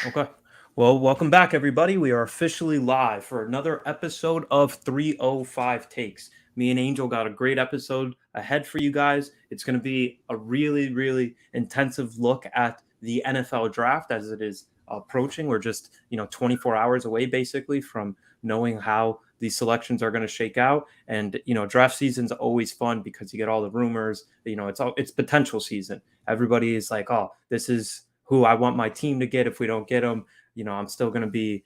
Okay. Well, welcome back, everybody. We are officially live for another episode of 305 Takes. Me and Angel got a great episode ahead for you guys. It's going to be a really, really intensive look at the NFL draft as it is approaching. We're just, 24 hours away basically from knowing how these selections are going to shake out. And, draft season's always fun because you get all the rumors. It's potential season. Everybody is like, oh, this is who I want my team to get. If we don't get them, I'm still gonna be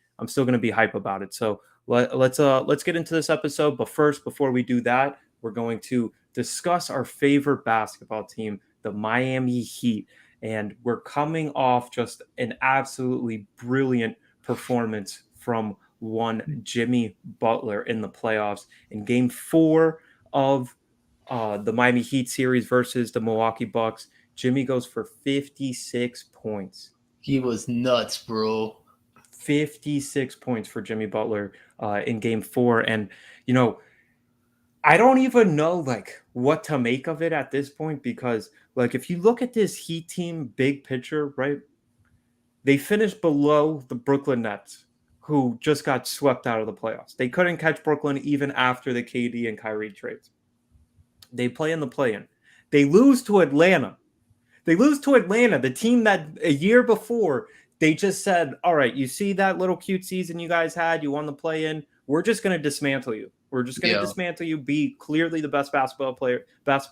hype about it. So let's get into this episode. But first, before we do that, we're going to discuss our favorite basketball team, the Miami Heat, and we're coming off just an absolutely brilliant performance from one Jimmy Butler in the playoffs in Game 4 of the Miami Heat series versus the Milwaukee Bucks. Jimmy goes for 56 points. He was nuts, bro. 56 points for Jimmy Butler in game 4. And, you know, I don't even know like what to make of it at this point because like if you look at this Heat team big picture, right? They finished below the Brooklyn Nets, who just got swept out of the playoffs. They couldn't catch Brooklyn even after the KD and Kyrie trades. They play in the play-in. They lose to Atlanta. The team that a year before they just said, "All right, you see that little cute season you guys had, you won the play-in. We're just going to dismantle you. We're just going to Yeah. dismantle you. Be clearly the best basketball player, best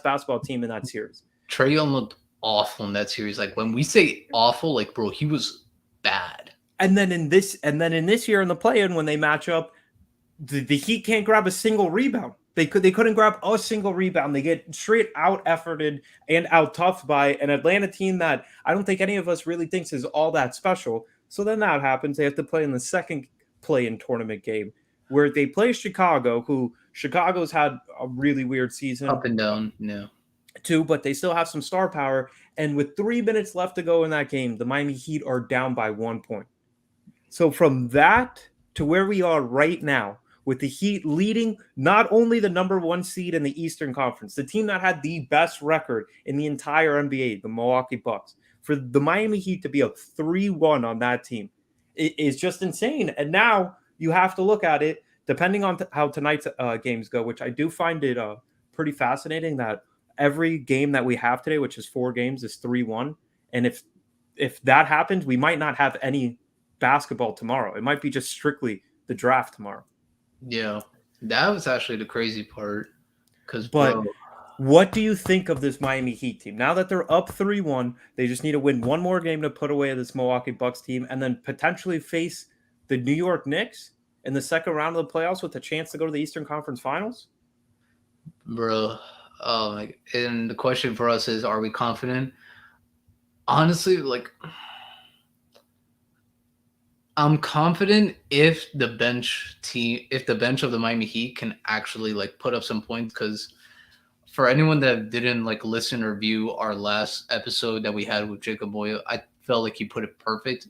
basketball team in that series." Trae Young looked awful in that series. Like when we say awful, like bro, he was bad. And then in this year in the play-in, when they match up, the Heat can't grab a single rebound. They couldn't grab a single rebound. They get straight out efforted and out toughed by an Atlanta team that I don't think any of us really thinks is all that special. So then that happens. They have to play in the second play-in tournament game where they play Chicago, who Chicago's had a really weird season Up and down. No. too, but they still have some star power. And with 3 minutes left to go in that game, the Miami Heat are down by 1 point. So from that to where we are right now, with the Heat leading not only the number one seed in the Eastern Conference, the team that had the best record in the entire NBA, the Milwaukee Bucks, for the Miami Heat to be a 3-1 on that team is just insane. And now you have to look at it, depending on how tonight's games go, which I do find it pretty fascinating that every game that we have today, which is 4 games, is 3-1. And if that happens, we might not have any basketball tomorrow. It might be just strictly the draft tomorrow. Yeah. That was actually the crazy part. Cause But bro, what do you think of this Miami Heat team? Now that they're up 3-1, they just need to win one more game to put away this Milwaukee Bucks team and then potentially face the New York Knicks in the second round of the playoffs with a chance to go to the Eastern Conference Finals? bro. And the question for us is, are we confident? Honestly, like I'm confident if the bench of the Miami Heat can actually like put up some points. Because for anyone that didn't like listen or view our last episode that we had with Jacob Boyle, I felt like he put it perfect.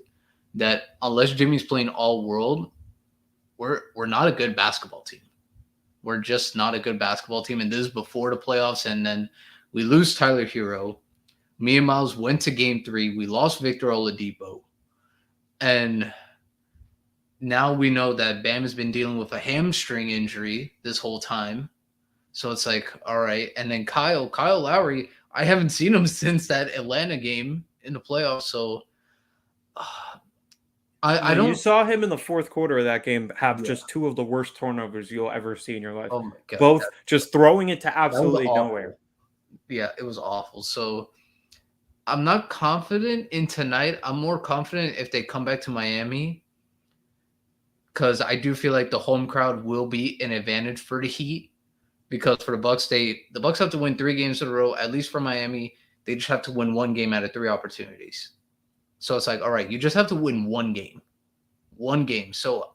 That unless Jimmy's playing all world, we're not a good basketball team. We're just not a good basketball team. And this is before the playoffs, and then we lose Tyler Hero. Me and Myles went to Game 3. We lost Victor Oladipo, and now we know that Bam has been dealing with a hamstring injury this whole time. So it's like, all right. And then Kyle Lowry, I haven't seen him since that Atlanta game in the playoffs. So uh, I You don't. saw him in the fourth quarter of that game have Yeah. just two of the worst turnovers you'll ever see in your life. Oh my god, Both just throwing it to that was absolutely nowhere. awful. Yeah, it was awful. So I'm not confident in tonight. I'm more confident if they come back to Miami, because I do feel like the home crowd will be an advantage for the Heat. Because for the Bucks, the Bucks have to win 3 games in a row. At least for Miami, they just have to win one game out of 3 opportunities. So it's like, all right, you just have to win one game. So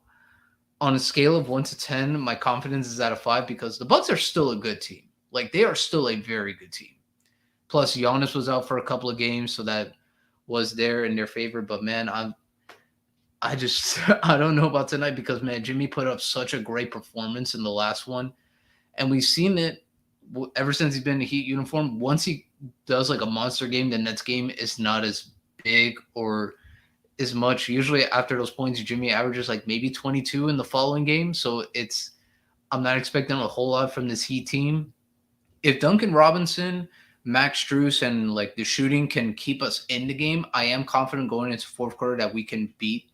on a scale of 1 to 10, my confidence is at a 5 because the Bucks are still a good team. Like they are still a very good team. Plus, Giannis was out for a couple of games, so that was there in their favor. But man, I just I don't know about tonight because man, Jimmy put up such a great performance in the last one, and we've seen it ever since he's been in a Heat uniform. Once he does like a monster game, the next game is not as big or as much. Usually after those points, Jimmy averages like maybe 22 in the following game. So I'm not expecting a whole lot from this Heat team. If Duncan Robinson, Max Strus, and like the shooting can keep us in the game, I am confident going into fourth quarter that we can beat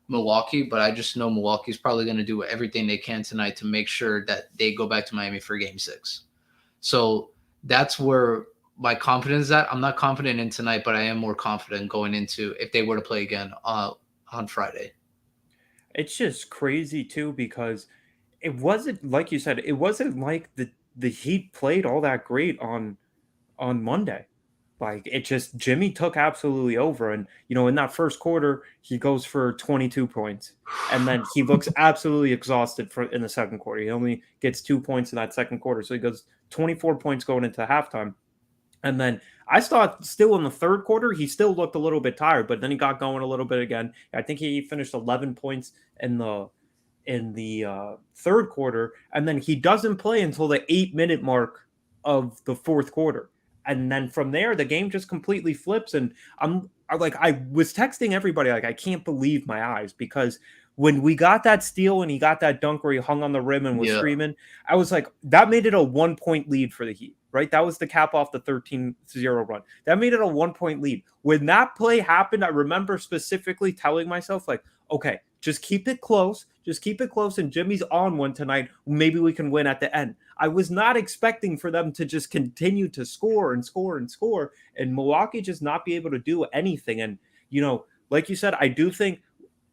Milwaukee. But I just know Milwaukee's probably going to do everything they can tonight to make sure that they go back to Miami for Game 6. So that's where my confidence is at. I'm not confident in tonight, but I am more confident going into if they were to play again on Friday. It's just crazy too because it wasn't like you said. It wasn't like the Heat played all that great on Monday. Like it just Jimmy took absolutely over, and in that first quarter he goes for 22 points, and then he looks absolutely exhausted for in the second quarter. He only gets 2 points in that second quarter, so he goes 24 points going into halftime. And then I thought still in the third quarter, he still looked a little bit tired, but then he got going a little bit again. I think he finished 11 points in the third quarter, and then he doesn't play until the 8 minute mark of the fourth quarter. And then from there, the game just completely flips. And I was texting everybody, like, I can't believe my eyes because when we got that steal and he got that dunk where he hung on the rim and was Yeah. screaming, I was like, that made it a 1 point lead for the Heat, right? That was the cap off the 13-0 run. That made it a 1 point lead. When that play happened, I remember specifically telling myself, like, okay, just keep it close. Just keep it close. And Jimmy's on one tonight. Maybe we can win at the end. I was not expecting for them to just continue to score and score and score and Milwaukee just not be able to do anything. And, like you said, I do think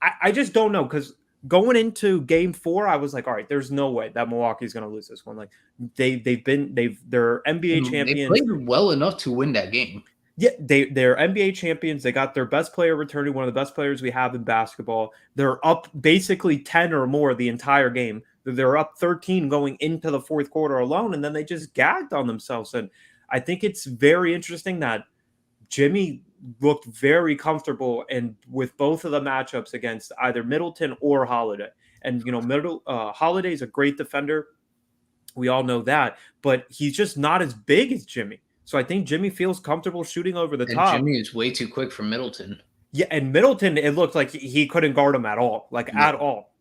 I just don't know because going into game 4, I was like, all right, there's no way that Milwaukee's going to lose this one. Like they're NBA They champions. played well enough to win that game. Yeah, they're NBA champions. They got their best player returning, one of the best players we have in basketball. They're up basically 10 or more the entire game. They're up 13 going into the fourth quarter alone, and then they just gagged on themselves. And I think it's very interesting that Jimmy looked very comfortable and with both of the matchups against either Middleton or Holiday. And Holiday is a great defender. We all know that, but he's just not as big as Jimmy. So I think Jimmy feels comfortable shooting over the And top. Jimmy is way too quick for Middleton. Yeah, and Middleton, it looked like he couldn't guard him at all, Yeah.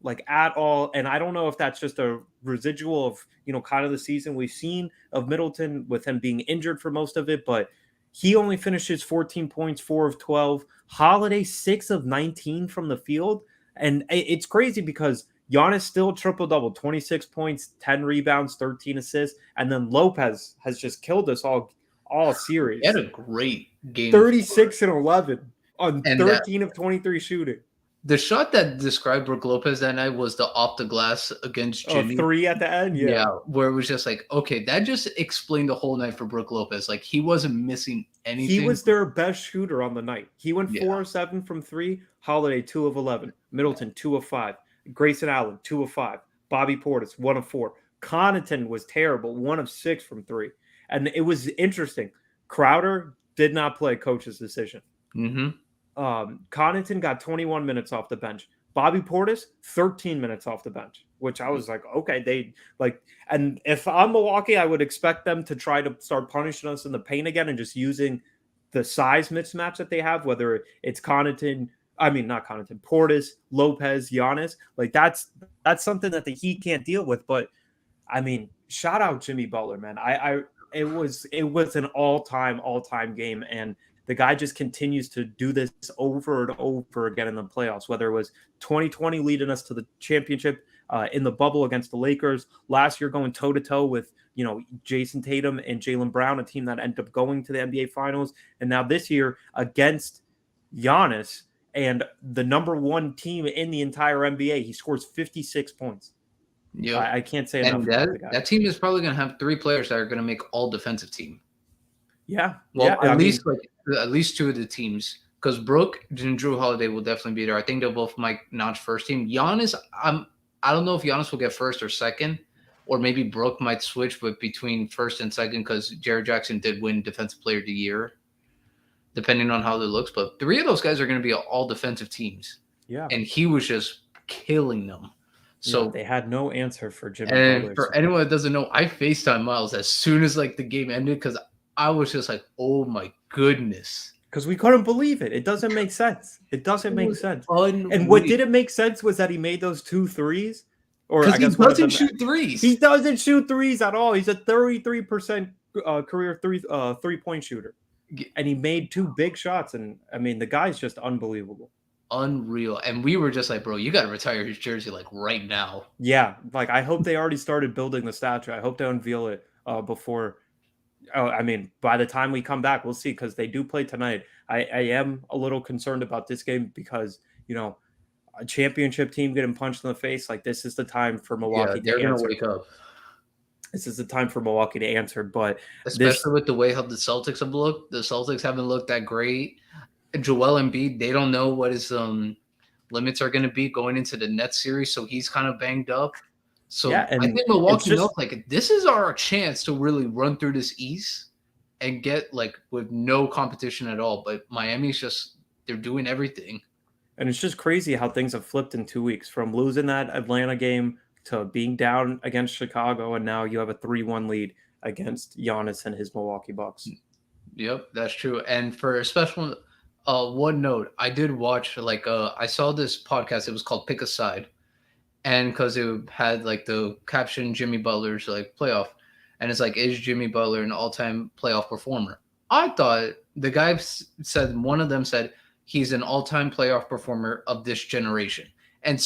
like at all. And I don't know if that's just a residual of kind of the season we've seen of Middleton with him being injured for most of it, but he only finishes 14 points, 4 of 12. Holiday 6 of 19 from the field, and it's crazy because Giannis still triple double, 26 points, 10 rebounds, 13 assists, and then Lopez has just killed us all He had series. a great game. 36 and 11 on And 13 of 23 shooting. the shot that described Brook Lopez that night was the off the glass against Jimmy. 3 at the end, Yeah, where it was just like, okay, that just explained the whole night for Brook Lopez. Like he wasn't missing anything. He was their best shooter on the night. He went Yeah. 4 of 7 from 3. Holiday 2 of 11. Middleton 2 of 5. Grayson Allen 2 of 5. Bobby Portis 1 of 4. Connaughton was terrible, 1 of 6 from 3. And it was interesting. Crowder did not play, coach's decision. Mm-hmm. Connaughton got 21 minutes off the bench. Bobby Portis 13 minutes off the bench, which I was like, okay, and if I'm Milwaukee, I would expect them to try to start punishing us in the paint again and just using the size mismatch that they have, whether it's Connaughton, not Connaughton, Portis, Lopez, Giannis. Like that's something that the Heat can't deal with. But I mean, shout out Jimmy Butler, man. It was an all-time game, and the guy just continues to do this over and over again in the playoffs, whether it was 2020 leading us to the championship in the bubble against the Lakers, last year going toe-to-toe with, Jason Tatum and Jaylen Brown, a team that ended up going to the NBA Finals, and now this year against Giannis and the number 1 team in the entire NBA. He scores 56 points. Yeah, I can't say enough and about the guy. that team is probably going to have 3 players that are going to make all defensive team. Yeah. Well, at least 2 of the teams, because Brook and Drew Holiday will definitely be there. I think they'll both might notch first team. Giannis, I don't know if Giannis will get first or second, or maybe Brook might switch, but between first and second, because Jared Jackson did win Defensive Player of the Year, depending on how it looks. But 3 of those guys are going to be all defensive teams. Yeah. And he was just killing them. So they had no answer for Jimmy Butler. And for anyone that doesn't know, I FaceTime Myles as soon as the game ended because I was just like, oh my goodness. because we couldn't believe it. It doesn't make sense. It doesn't It make was sense. And what unreal didn't make sense was that he made those two threes, or because I he guess one of doesn't them. shoot threes. He doesn't shoot threes at all. He's a 33% career 3-point shooter, and he made two big shots. And I mean, the guy's just unbelievable. Unreal. And we were just like, bro, you got to retire his jersey like right now. Yeah, like I hope they already started building the statue. I hope they unveil it before. Oh, I mean, by the time we come back, we'll see because they do play tonight. I am a little concerned about this game because a championship team getting punched in the face. Like this is the time for Yeah, Milwaukee they're to gonna answer. wake up, This is the time for Milwaukee to answer. But this, especially with the way how the Celtics have looked. The Celtics haven't looked that great. Joel Embiid, they don't know what his limits are going to be going into the Nets series, so he's kind of banged up. yeah, So I and think it's Milwaukee knows just like this is our chance to really run through this East and get like with no competition at all. But Miami's just they're doing everything. and it's just crazy how things have flipped in 2 weeks from losing that Atlanta game to being down against Chicago, and now you have a 3-1 lead against Giannis and his Milwaukee Bucks. Yep, that's true. And for a special one note, I did watch like I saw this podcast. It was called Pick a Side, and because it had like the caption Jimmy Butler's like playoff, and it's like, is Jimmy Butler an all-time playoff performer? I thought the guy said one of them said he's an all-time playoff performer of this generation, and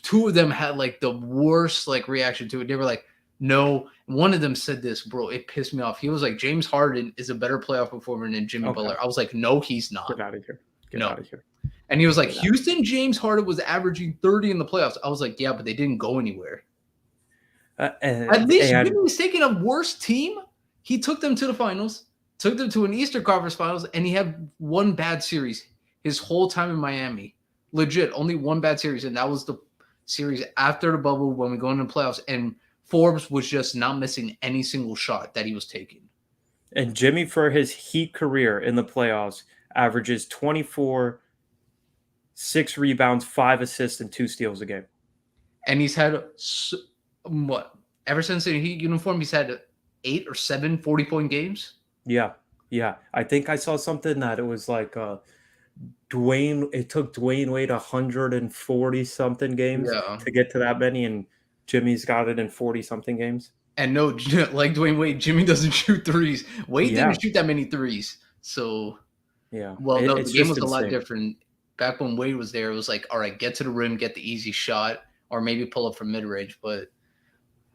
two of them had like the worst like reaction to it. They were like, no. One of them said this, bro. It pissed me off. He was like, James Harden is a better playoff performer than Jimmy Okay, Butler. I was like, no, he's not. get out of here. Get No. out of here. And he was like, Get out. Houston James Harden was averaging 30 in the playoffs. I was like, yeah, but they didn't go anywhere. At least And Jimmy's taking a worse team. He took them to the finals, took them to an Eastern Conference Finals, and he had one bad series his whole time in Miami. Legit, only one bad series, and that was the series after the bubble when we go into the playoffs. And Forbes was just not missing any single shot that he was taking. And Jimmy, for his Heat career in the playoffs, averages 24, 6 rebounds, 5 assists, and 2 steals a game. And he's had what? Ever since the Heat uniform, he's had 8 or 7 40-point games. Yeah, yeah. I think I saw something that it was like Dwayne. It took Dwayne Wade 140 something games Yeah. to get to that many, and Jimmy's got it in 40 something games. And no, like Dwayne Wade, Jimmy doesn't shoot threes. Wade Yeah, didn't shoot that many threes. So, yeah. well, no, the It's game just was a lot insane. different. Back when Wade was there, it was like, all right, get to the rim, get the easy shot, or maybe pull up from mid range. But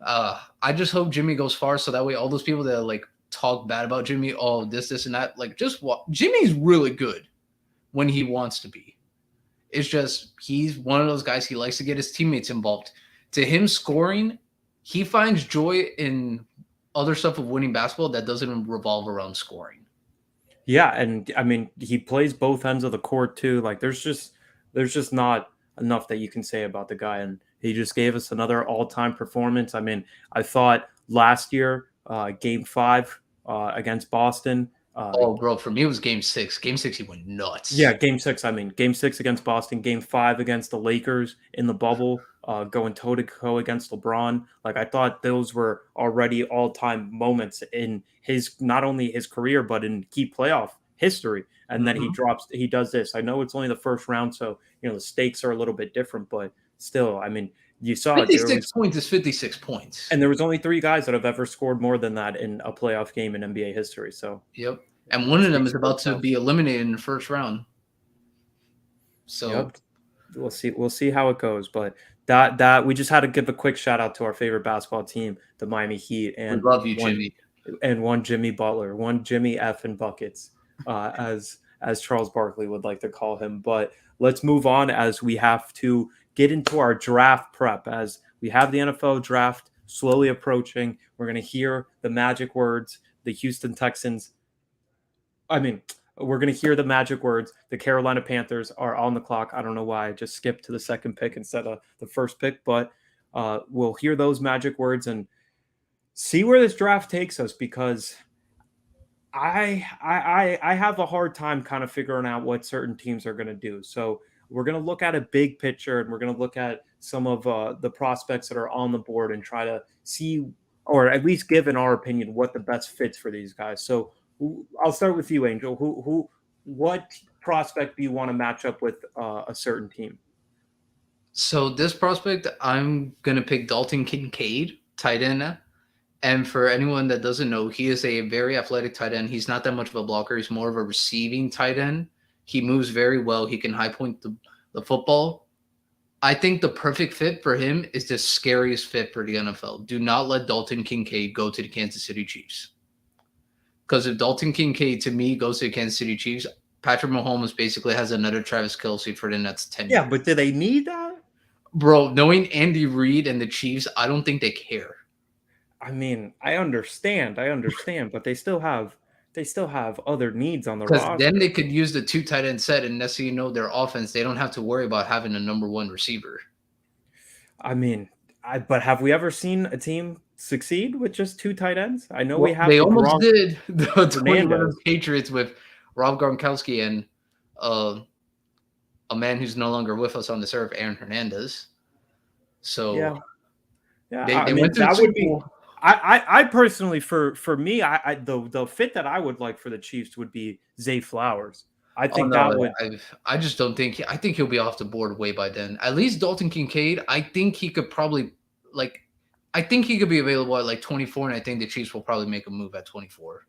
I just hope Jimmy goes far so that way all those people that like talk bad about Jimmy, oh, this, and that, like just what Jimmy's really good when he wants to be. It's just he's one of those guys, he likes to get his teammates involved. To him scoring, he finds joy in other stuff of winning basketball that doesn't revolve around scoring. Yeah, and I mean he plays both ends of the court too. Like there's just not enough that you can say about the guy, and he just gave us another all-time performance. I mean, I thought last year, Game 5 against Boston. Oh, bro, for me it was game 6. Game 6 he went nuts. Yeah, Game 6. I mean, Game 6 against Boston. Game 5 against the Lakers in the bubble. Going toe to toe against LeBron. Like I thought those were already all-time moments in his not only his career but in key playoff history. And then he does this. I know it's only the first round, so the stakes are a little bit different, but still, I mean, you saw 56 points is 56 points. and there was only 3 guys that have ever scored more than that in a playoff game in NBA history. So Yep. And one of them is about to be eliminated in the first round. So yep. We'll see how it goes, but that we just had to give a quick shout out to our favorite basketball team, the Miami Heat, and we love you, Jimmy. And one Jimmy Butler, one Jimmy F and buckets, as Charles Barkley would like to call him. But let's move on as we have to get into our draft prep as we have the NFL draft slowly approaching. We're going to hear the magic words, the Houston Texans. We're going to hear the magic words. The Carolina Panthers are on the clock. I don't know why I just skipped to the second pick instead of the first pick, but we'll hear those magic words and see where this draft takes us because I have a hard time kind of figuring out what certain teams are going to do. So we're going to look at a big picture and we're going to look at some of the prospects that are on the board and try to see, or at least give in our opinion, what the best fits for these guys. So I'll start with you, Angel. what prospect do you want to match up with a certain team? So this prospect, I'm gonna pick Dalton Kincaid, tight end. And for anyone that doesn't know, he is a very athletic tight end. He's not that much of a blocker. He's more of a receiving tight end. He moves very well. He can high point the football. I think the perfect fit for him is the scariest fit for the NFL. Do not let Dalton Kincaid go to the Kansas City Chiefs. Because if Dalton Kincaid, to me, goes to the Kansas City Chiefs, Patrick Mahomes basically has another Travis Kelce for the next 10 Yeah, years. but do they need that? Bro, knowing Andy Reid and the Chiefs, I don't think they care. I mean, I understand, but they still have other needs on the Because then roster. they could use the two tight end set, and next thing you know, their offense, they don't have to worry about having a number one receiver. I mean, but have we ever seen a team succeed with just two tight ends? I know we Well, have they the almost Gronk did the 2011 Fernandez. Patriots with Rob Gronkowski and uh, a man who's no longer with us on this earth, Aaron Hernandez. So Yeah, yeah. they, I they mean, went to the that Super would be. Bowl. I personally, for me, the fit that I would like for the Chiefs would be Zay Flowers. I Oh think that no, would. I just don't think I think he'll be off the board way by then. At least Dalton Kincaid, I think he could probably like I think he could be available at like 24, and I think the Chiefs will probably make a move at 24.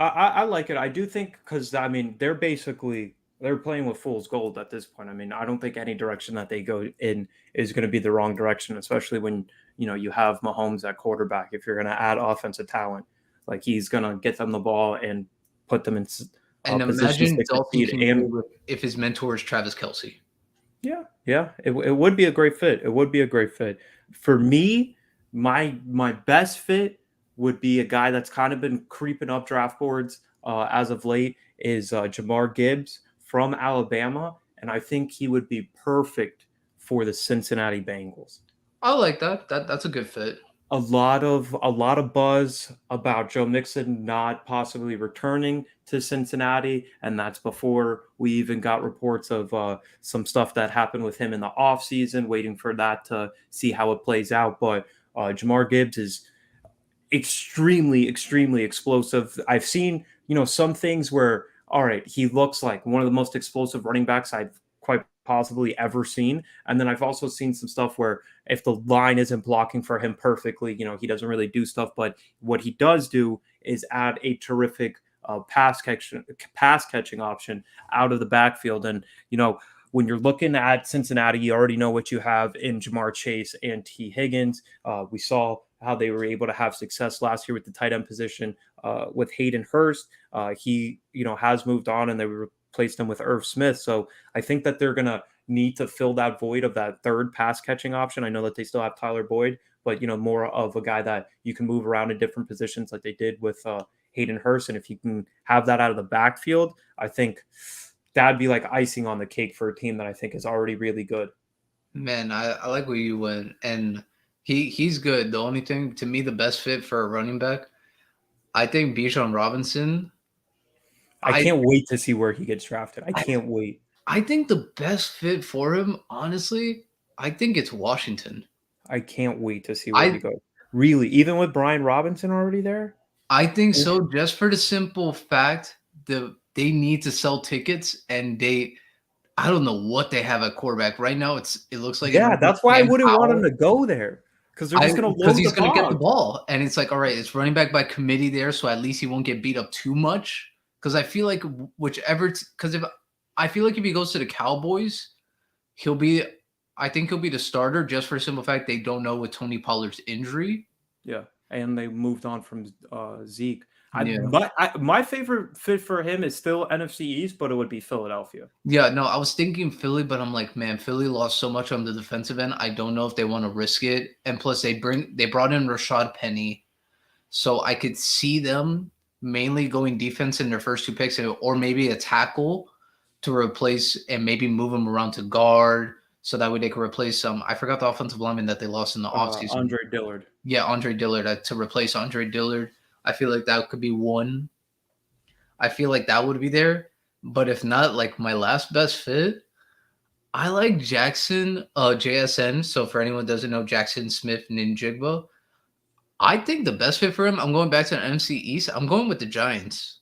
I like it. I do think because I mean they're playing with fool's gold at this point. I mean I don't think any direction that they go in is going to be the wrong direction, especially when you have Mahomes at quarterback. If you're going to add offensive talent, like he's going to get them the ball and put them in And positions imagine to Dalton succeed. And Kincaid if his mentor is Travis Kelce. yeah, yeah, it would be a great fit. It would be a great fit for me. My best fit would be a guy that's kind of been creeping up draft boards as of late is Jamar Gibbs from Alabama, and I think he would be perfect for the Cincinnati Bengals. I like that. That's a good fit. A lot of buzz about Joe Mixon not possibly returning to Cincinnati, and that's before we even got reports of some stuff that happened with him in the offseason, waiting for that to see how it plays out. But Jamar Gibbs is extremely explosive. I've seen, some things where, all right, he looks like one of the most explosive running backs I've quite possibly ever seen. And then I've also seen some stuff where if the line isn't blocking for him perfectly, he doesn't really do stuff. But what he does do is add a terrific pass catching option out of the backfield. And, when you're looking at Cincinnati, you already know what you have in Jamar Chase and T. Higgins. We saw how they were able to have success last year with the tight end position with Hayden Hurst. He, has moved on and they replaced him with Irv Smith. So I think that they're going to need to fill that void of that third pass catching option. I know that they still have Tyler Boyd, but, more of a guy that you can move around in different positions like they did with Hayden Hurst. And if you can have that out of the backfield, I think that'd be like icing on the cake for a team that I think is already really good. Man, I like where you went. And he's good. The only thing to me, the best fit for a running back, I think Bijan Robinson. I I can't wait to see where he gets drafted. I I can't wait. I think the best fit for him, honestly, I think it's Washington. I can't wait to see where he I goes. Really, even with Brian Robinson already there? I think so, just for the simple fact that they need to sell tickets, and I don't know what they have at quarterback right now. It looks like it Yeah, might be that's why I Sam wouldn't want him Howell. to go there because they're just going to Because load he's the going to get the box. ball, and it's like, all right, it's running back by committee there, so at least he won't get beat up too much. Because I feel like because if I feel like if he goes to the Cowboys, he'll be. I think he'll be the starter just for the simple fact they don't know with Tony Pollard's injury. Yeah, and they moved on from Zeke. Yeah. My favorite fit for him is still NFC East, but it would be Philadelphia. Yeah, no, I was thinking Philly, but I'm like, man, Philly lost so much on the defensive end. I don't know if they want to risk it. And plus, they brought in Rashad Penny, so I could see them mainly going defense in their first two picks, or maybe a tackle to replace and maybe move them around to guard, so that way they could replace some. I forgot the offensive lineman that they lost in the offseason. Andre Dillard. Yeah, Andre Dillard to replace Andre Dillard. I feel like that could be one. I feel like that would be there. But if not, like my last best fit, I like Jackson, JSN. So for anyone who doesn't know, Jackson Smith Ninjigba. I think the best fit for him, I'm going back to the NFC East. I'm going with the Giants.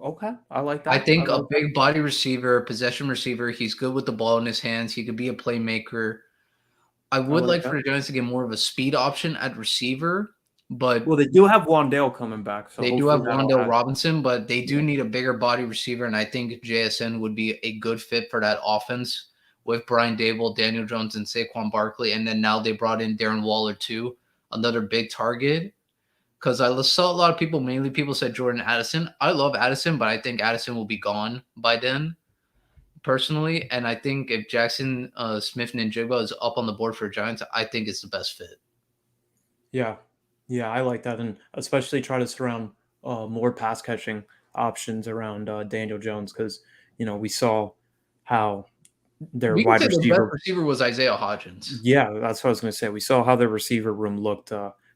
Okay, I like I that. I think a like that. big body receiver, possession receiver, he's good with the ball in his hands. He could be a playmaker. I I would like like that. for the Giants to get more of a speed option at receiver, but Well, they do have Wandale coming back, so they do hopefully have that'll Wan'Dale add. Robinson, but they do Yeah. need a bigger body receiver, and I think JSN would be a good fit for that offense with Brian Dable, Daniel Jones, and Saquon Barkley. And then now they brought in Darren Waller too, another big target. Because I saw a lot of people, mainly people said Jordan Addison. I love Addison, but I think Addison will be gone by then, personally. And I think if Jackson Smith and Njigba is up on the board for Giants, I think it's the best fit. Yeah, yeah, I like that, and especially try to surround more pass catching options around Daniel Jones because we saw how their We can wide say the best receiver. receiver was Isaiah Hodgins. Yeah, that's what I was going to say. We saw how their receiver room looked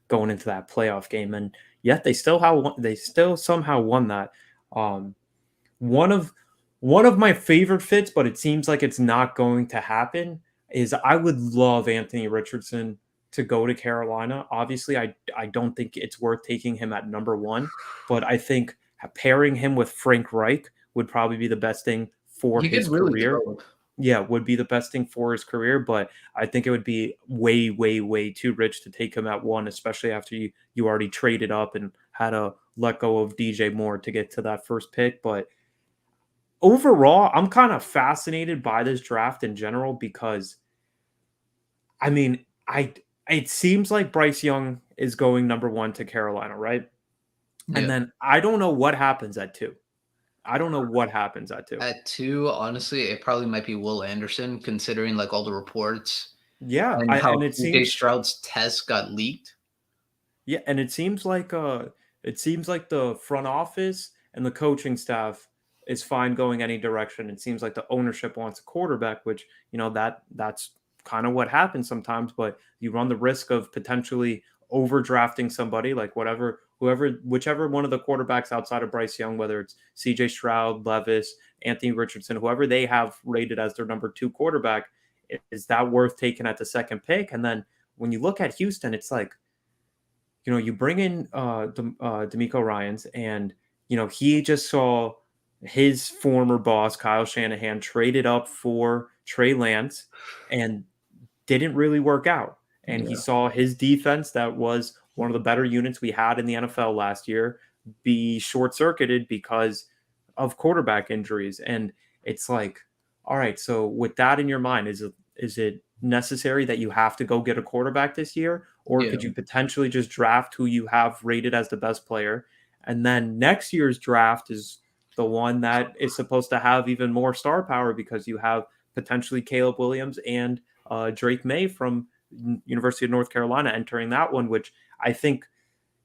going into that playoff game, and yet they still somehow won that. Um, one of one of my favorite fits, but it seems like it's not going to happen, is I would love Anthony Richardson to go to Carolina. Obviously, I don't think it's worth taking him at number one, but I think pairing him with Frank Reich would probably be the best thing for He his could really career. develop. Yeah, would be the best thing for his career, but I think it would be way, way, way too rich to take him at one, especially after you already traded up and had to let go of DJ Moore to get to that first pick. But overall, I'm kind of fascinated by this draft in general because I mean, I it seems like Bryce Young is going number one to Carolina, right? And Yeah. then I don't know what happens at two. I don't know what happens at two. At two, honestly, it probably might be Will Anderson, considering like all the reports Yeah, and how and it CJ seems Stroud's test got leaked. yeah, and it seems like the front office and the coaching staff is fine going any direction. It seems like the ownership wants a quarterback, which that's kind of what happens sometimes, but you run the risk of potentially overdrafting somebody like whichever one of the quarterbacks outside of Bryce Young, whether it's CJ Stroud, Levis, Anthony Richardson, whoever they have rated as their number two quarterback, is that worth taking at the second pick? And then when you look at Houston, it's like you bring in D'Amico Ryans, and he just saw his former boss Kyle Shanahan traded up for Trey Lance, and didn't really work out. And he Yeah. saw his defense, that was one of the better units we had in the NFL last year, be short circuited because of quarterback injuries. And it's like, all right, so with that in your mind, is it necessary that you have to go get a quarterback this year? Or Yeah. could you potentially just draft who you have rated as the best player? And then next year's draft is the one that is supposed to have even more star power because you have potentially Caleb Williams and Drake May from University of North Carolina entering that one, which I think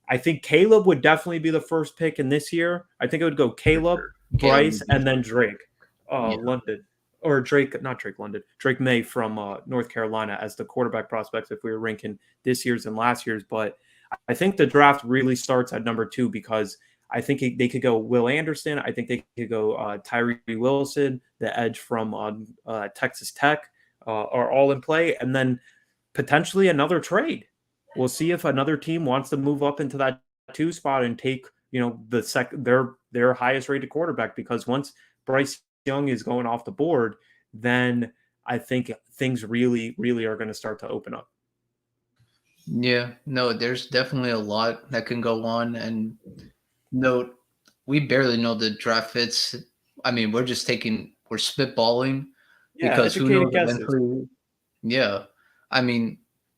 I think Caleb would definitely be the first pick in this year. I think it would go For Caleb, sure. Caleb Bryce, would be and then first. Drake Yeah. London, or Drake, not Drake London, Drake May from North Carolina as the quarterback prospects if we were ranking this year's and last year's. But I think the draft really starts at number two because I think they could go Will Anderson. I think they could go Tyree Wilson, the edge from Texas Tech, are all in play, and then potentially another trade. We'll see if another team wants to move up into that two spot and take their highest rated quarterback, because once Bryce Young is going off the board, then I think things really really are going to start to open up. Yeah. No, there's definitely a lot that can go on. And note, we barely know the draft fits. I mean, we're spitballing Yeah, because who educated knows guesses. eventually. Yeah. I mean,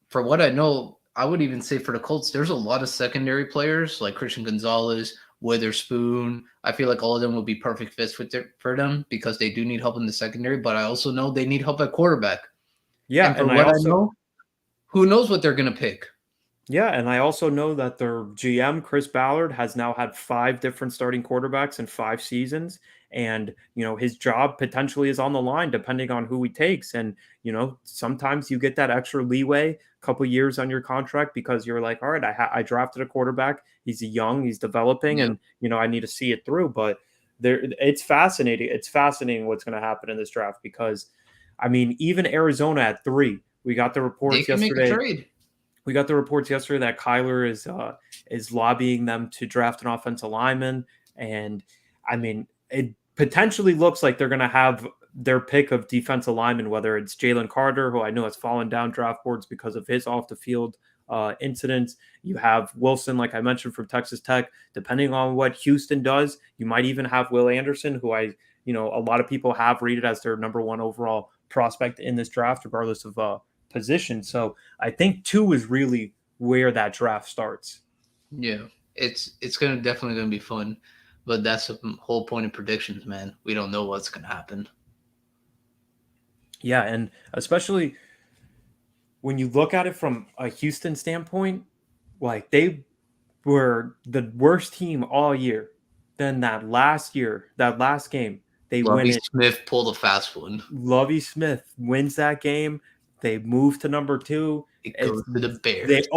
for what I know, I would even say for the Colts, there's a lot of secondary players like Christian Gonzalez, Witherspoon. I feel like all of them would be perfect fits for them because they do need help in the secondary, but I also know they need help at quarterback. Yeah, And for and I what I also know, who knows what they're going to pick? Yeah, and I also know that their GM, Chris Ballard, has now had five different starting quarterbacks in 5 seasons. And, his job potentially is on the line depending on who he takes. And, sometimes you get that extra leeway, a couple years on your contract because you're like, all right, I drafted a quarterback. He's young, he's developing, Yeah. and, I need to see it through. But it's fascinating. It's fascinating what's going to happen in this draft because, I mean, even Arizona at three, we got the They reports can make a yesterday trade. that Kyler is lobbying them to draft an offensive lineman, and I mean, it potentially looks like they're going to have their pick of defensive linemen, whether it's Jalen Carter, who I know has fallen down draft boards because of his off the field incidents. You have Wilson, like I mentioned, from Texas Tech. Depending on what Houston does, you might even have Will Anderson, who a lot of people have rated as their number one overall prospect in this draft, regardless of position. So I think two is really where that draft starts. Yeah, it's gonna definitely gonna be fun, but that's the whole point of predictions, man. We don't know what's gonna happen. Yeah, and especially when you look at it from a Houston standpoint, like they were the worst team all year. Then that last year, that last game, they win Lovey it. Smith pulled a fast one. Lovey Smith wins that game. They move to number two. It It's goes to the they Bears.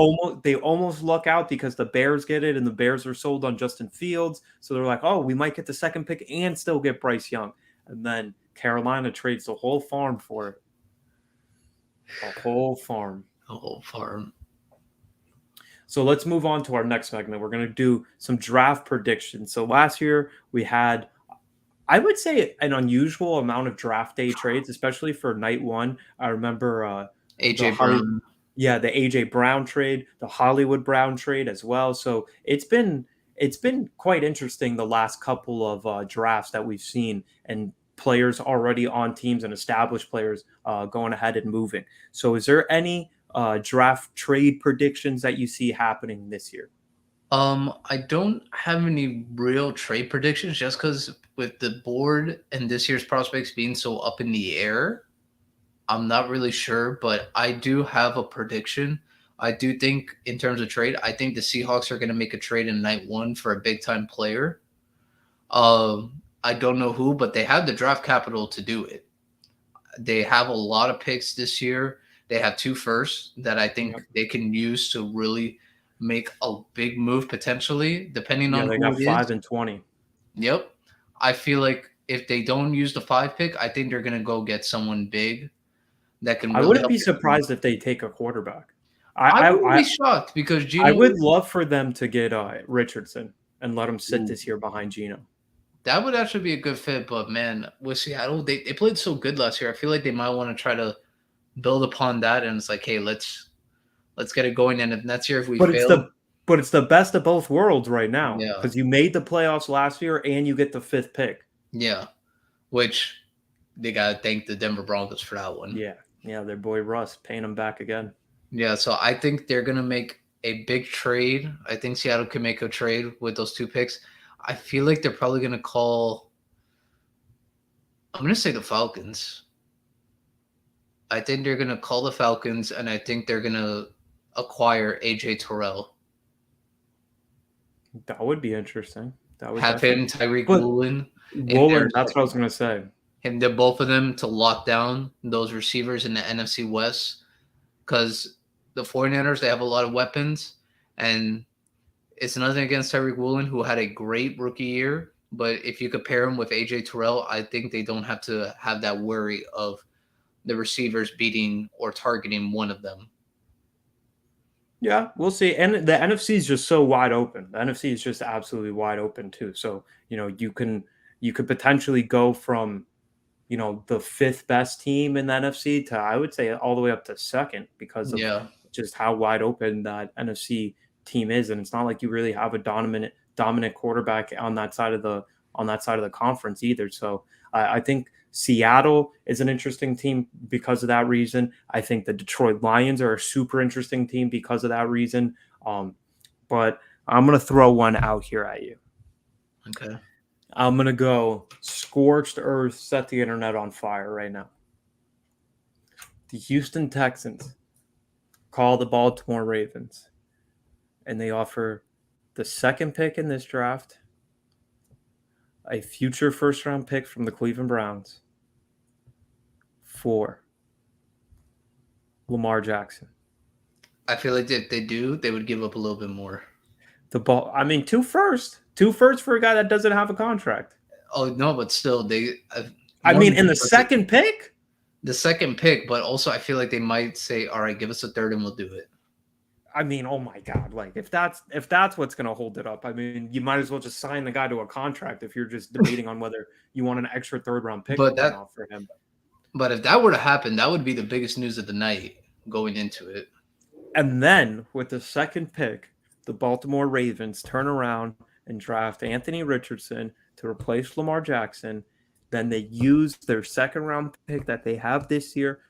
almost luck out because the Bears get it and the Bears are sold on Justin Fields. So they're like, oh, we might get the second pick and still get Bryce Young. And then Carolina trades the whole farm for it. A whole farm. The whole farm. So let's move on to our next segment. We're going to do some draft predictions. So last year we had, I would say, an unusual amount of draft day trades, especially for night one. I remember AJ Brown. the AJ Brown trade, the Hollywood Brown trade as well. So it's been quite interesting the last couple of drafts that we've seen, and players already on teams and established players going ahead and moving. So is there any draft trade predictions that you see happening this year? I don't have any real trade predictions just because with the board and this year's prospects being so up in the air, I'm not really sure, but I do have a prediction. I do think in terms of trade, I think the Seahawks are going to make a trade in night one for a big time player. I don't know who, but they have the draft capital to do it. They have a lot of picks this year. They have 2 firsts that I think they can use to really make a big move potentially, depending on They who got it 5 is. and 20. Yep. I feel like if they don't use the 5 pick, I think they're gonna go get someone big that can I really wouldn't help be their team. surprised if they take a quarterback. I wouldn't be shocked because I Gino would love for them to get Richardson and let him sit Ooh. this year behind Gino. That would actually be a good fit, but man, with Seattle, they played so good last year. I feel like they might want to try to build upon that, and it's like, hey, let's get it going. And if next year if we But fail, it's the best of both worlds right now yeah, because you made the playoffs last year and you get the 5th pick. yeah, which they gotta thank the Denver Broncos for that one. Yeah, their boy Russ paying him back again. Yeah, so I think they're gonna make a big trade. I think Seattle can make a trade with those 2 picks. I feel like they're probably gonna call. I'm gonna say the Falcons. I think they're gonna call the Falcons, and I think they're gonna acquire AJ Terrell. That would be interesting. That would Have definitely. him, Tyreek But Woolen, in there. Woolen, that's what I was gonna say. And they're both of them to lock down those receivers in the NFC West because the 49ers, they have a lot of weapons, and it's nothing against Tyreek Woolen, who had a great rookie year. But if you compare him with AJ Terrell, I think they don't have to have that worry of the receivers beating or targeting one of them. Yeah, we'll see. And the NFC is just so wide open. The NFC is just absolutely wide open too. So, you could potentially go from, the 5th best team in the NFC to, I would say, all the way up to 2nd because of just how wide open that NFC team is. And it's not like you really have a dominant quarterback on that side of the conference either. So I think Seattle is an interesting team because of that reason. I think the Detroit Lions are a super interesting team because of that reason. But I'm going to throw one out here at you. Okay. I'm going to go scorched earth, set the internet on fire right now. The Houston Texans call the Baltimore Ravens, and they offer the 2nd pick in this draft, a future first-round pick from the Cleveland Browns for Lamar Jackson. I feel like if they do, they would give up a little bit more. 2 firsts for a guy that doesn't have a contract. Oh no, but still, in the 2nd pick. The 2nd pick, but also I feel like they might say, "All right, give us a 3rd, and we'll do it." I mean, oh my god! Like if that's what's going to hold it up, I mean, you might as well just sign the guy to a contract if you're just debating on whether you want an extra third round pick But or that, not for him. but if that were to happen, that would be the biggest news of the night going into it. And then with the second pick, the Baltimore Ravens turn around and draft Anthony Richardson to replace Lamar Jackson. Then they use their second round pick that they have this year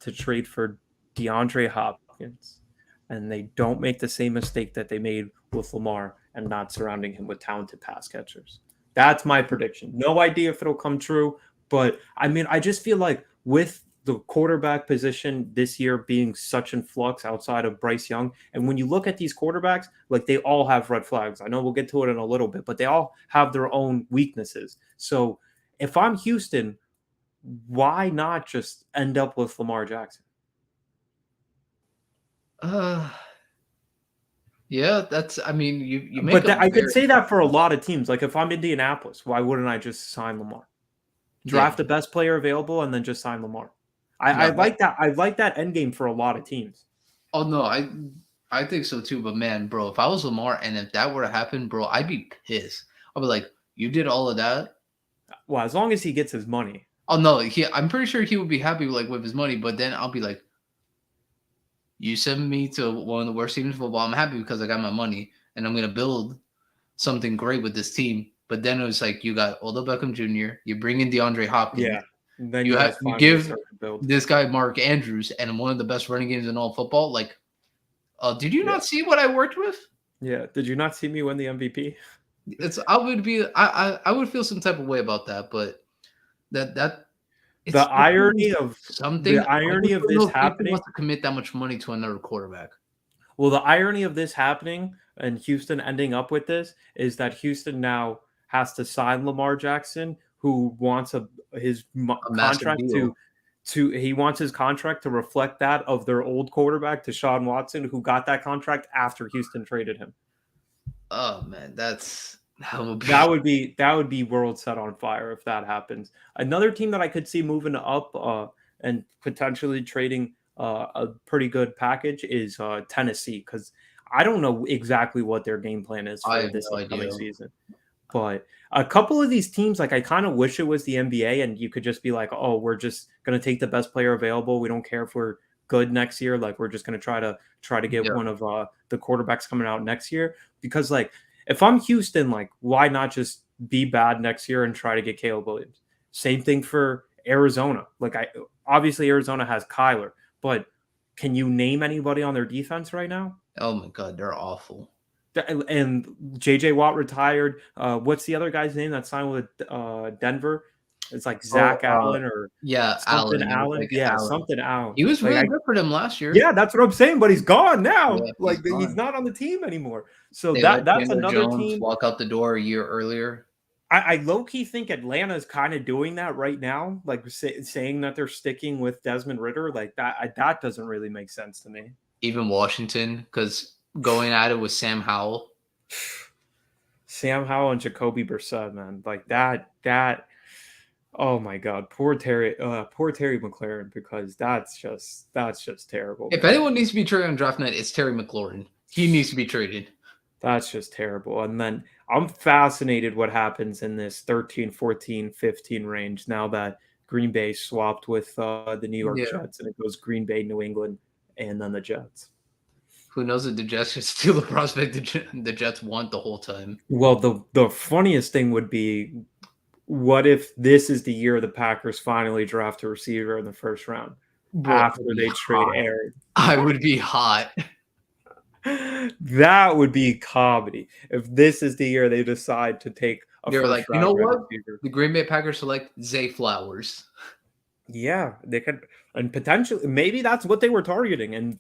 to trade for DeAndre Hopkins. And they don't make the same mistake that they made with Lamar and not surrounding him with talented pass catchers. That's my prediction. No idea if it'll come true, but I mean, I just feel like with the quarterback position this year being such in flux outside of Bryce Young, and when you look at these quarterbacks, like they all have red flags. I know we'll get to it in a little bit, but they all have their own weaknesses. So if I'm Houston, why not just end up with Lamar Jackson? Uh, yeah, that's. I mean, you make But a I could very say that for a lot of teams. Like if I'm Indianapolis, why wouldn't I just sign Lamar? yeah, Draft the best player available and then just sign Lamar. I yeah. like that. I like that end game for a lot of teams. Oh no, I think so too. But man, bro, if I was Lamar and if that were to happen, bro, I'd be pissed. I'd be like, you did all of that. Well, as long as he gets his money. Oh no, I'm pretty sure he would be happy like with his money. But then I'll be like, you send me to one of the worst teams in football. I'm happy because I got my money and I'm gonna build something great with this team. But then it was like you got Odell Beckham Jr., you bring in DeAndre Hopkins, Yeah. And then you guys you finally give start to build. this guy Mark Andrews and one of the best running games in all football. Like, did you Yeah. not see what I worked with? Yeah. Did you not see me win the MVP? It's I would feel some type of way about that, but that The it's irony of something. the I irony just of don't this know if Houston happening. wants to commit that much money to another quarterback. Well, the irony of this happening and Houston ending up with this is that Houston now has to sign Lamar Jackson, who wants his A massive contract deal. to he wants his contract to reflect that of their old quarterback, Deshaun Watson, who got that contract after Houston traded him. Oh man, that would be That would be world set on fire if that happens. Another team that I could see moving up and potentially trading a pretty good package is Tennessee because I don't know exactly what their game plan is I for have this no upcoming idea. season. But a couple of these teams, like I kind of wish it was the NBA and you could just be like, oh, we're just gonna take the best player available. We don't care if we're good next year. Like we're just gonna try to get Yeah. one of the quarterbacks coming out next year because like if I'm Houston, like, why not just be bad next year and try to get Caleb Williams? Same thing for Arizona. Like, I obviously Arizona has Kyler, but can you name anybody on their defense right now? Oh my god, they're awful. And JJ Watt retired. What's the other guy's name that signed with Denver? It's like Oh, Zach Allen or yeah, something Allen. It was Allen. like Yeah, Allen. something Allen. He was Like really I good for them last year. yeah, that's what I'm saying, but he's gone now. Yeah, he's Like he's gone. not on the team anymore. So They let that's Chandler another Jones team. walk out the door a year earlier. I low key think Atlanta is kind of doing that right now, like saying that they're sticking with Desmond Ritter. Like that doesn't really make sense to me. Even Washington, because going at it with Sam Howell. Sam Howell and Jacoby Brissett, man, like that. Oh my God, poor Terry McLaurin, because that's just terrible, If man. anyone needs to be traded on draft night, it's Terry McLaurin. He needs to be traded. That's just terrible. And then I'm fascinated what happens in this 13, 14, 15 range now that Green Bay swapped with the New York Yeah. Jets and it goes Green Bay, New England, and then the Jets. Who knows if the Jets should steal the prospect the Jets want the whole time. Well, the funniest thing would be what if this is the year the Packers finally draft a receiver in the first round Bro, after I'd be they trade hot. Aaron? I would be hot. That would be comedy if this is the year they decide to take a They were first like, you know round red what? receiver. The Green Bay Packers select Zay Flowers. Yeah, they could, and potentially maybe that's what they were targeting, and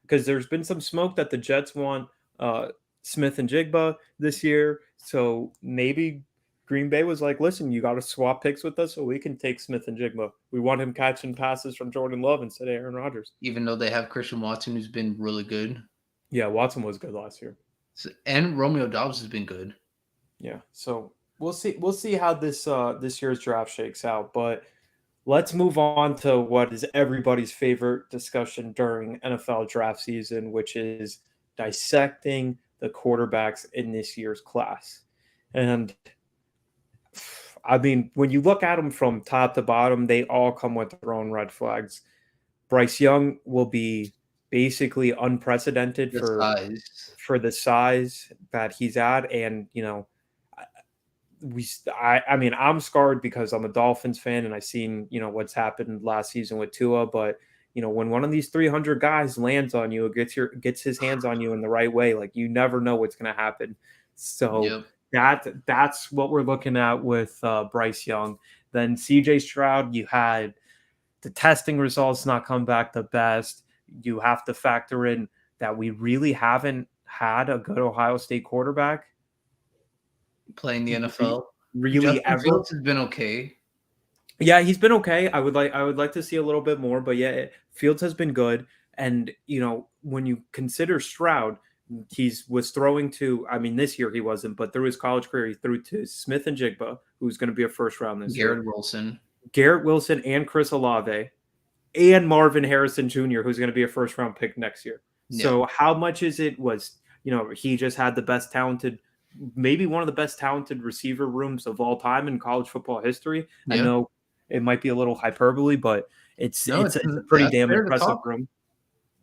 because there's been some smoke that the Jets want uh, Smith and Jigba this year, so maybe Green Bay was like, "Listen, you got to swap picks with us, so we can take Smith and Jigba. We want him catching passes from Jordan Love instead of Aaron Rodgers." Even though they have Christian Watson, who's been really good. Yeah, Watson was good last year. And Romeo Dobbs has been good. Yeah, so we'll see. We'll see how this year's draft shakes out, but let's move on to what is everybody's favorite discussion during NFL draft season, which is dissecting the quarterbacks in this year's class. And I mean, when you look at them from top to bottom, they all come with their own red flags. Bryce Young will be basically unprecedented The for size. the size that he's at, and I mean, I'm scarred because I'm a Dolphins fan and I seen what's happened last season with Tua, but when one of these 300 guys lands on you, gets his hands on you in the right way, like you never know what's going to happen. So Yep. that's what we're looking at with Bryce Young. Then CJ Stroud, you had the testing results not come back the best. You have to factor in that we really haven't had a good Ohio State quarterback Playing the NFL. really Justin ever. Fields has been okay. Yeah, he's been okay. I would like to see a little bit more, but yeah, Fields has been good. And when you consider Stroud, he's was throwing to. I mean, this year he wasn't, but through his college career, he threw to Smith and Jigba, who's going to be a first round this year. Garrett Wilson. Garrett Wilson and Chris Olave, and Marvin Harrison Jr., who's going to be a first round pick next year. Yeah. So how much is it was he just had the best talented, maybe one of the best talented receiver rooms of all time in college football history. I Yeah. know it might be a little hyperbole, but it's No, it's a pretty that's damn fair to impressive talk. room.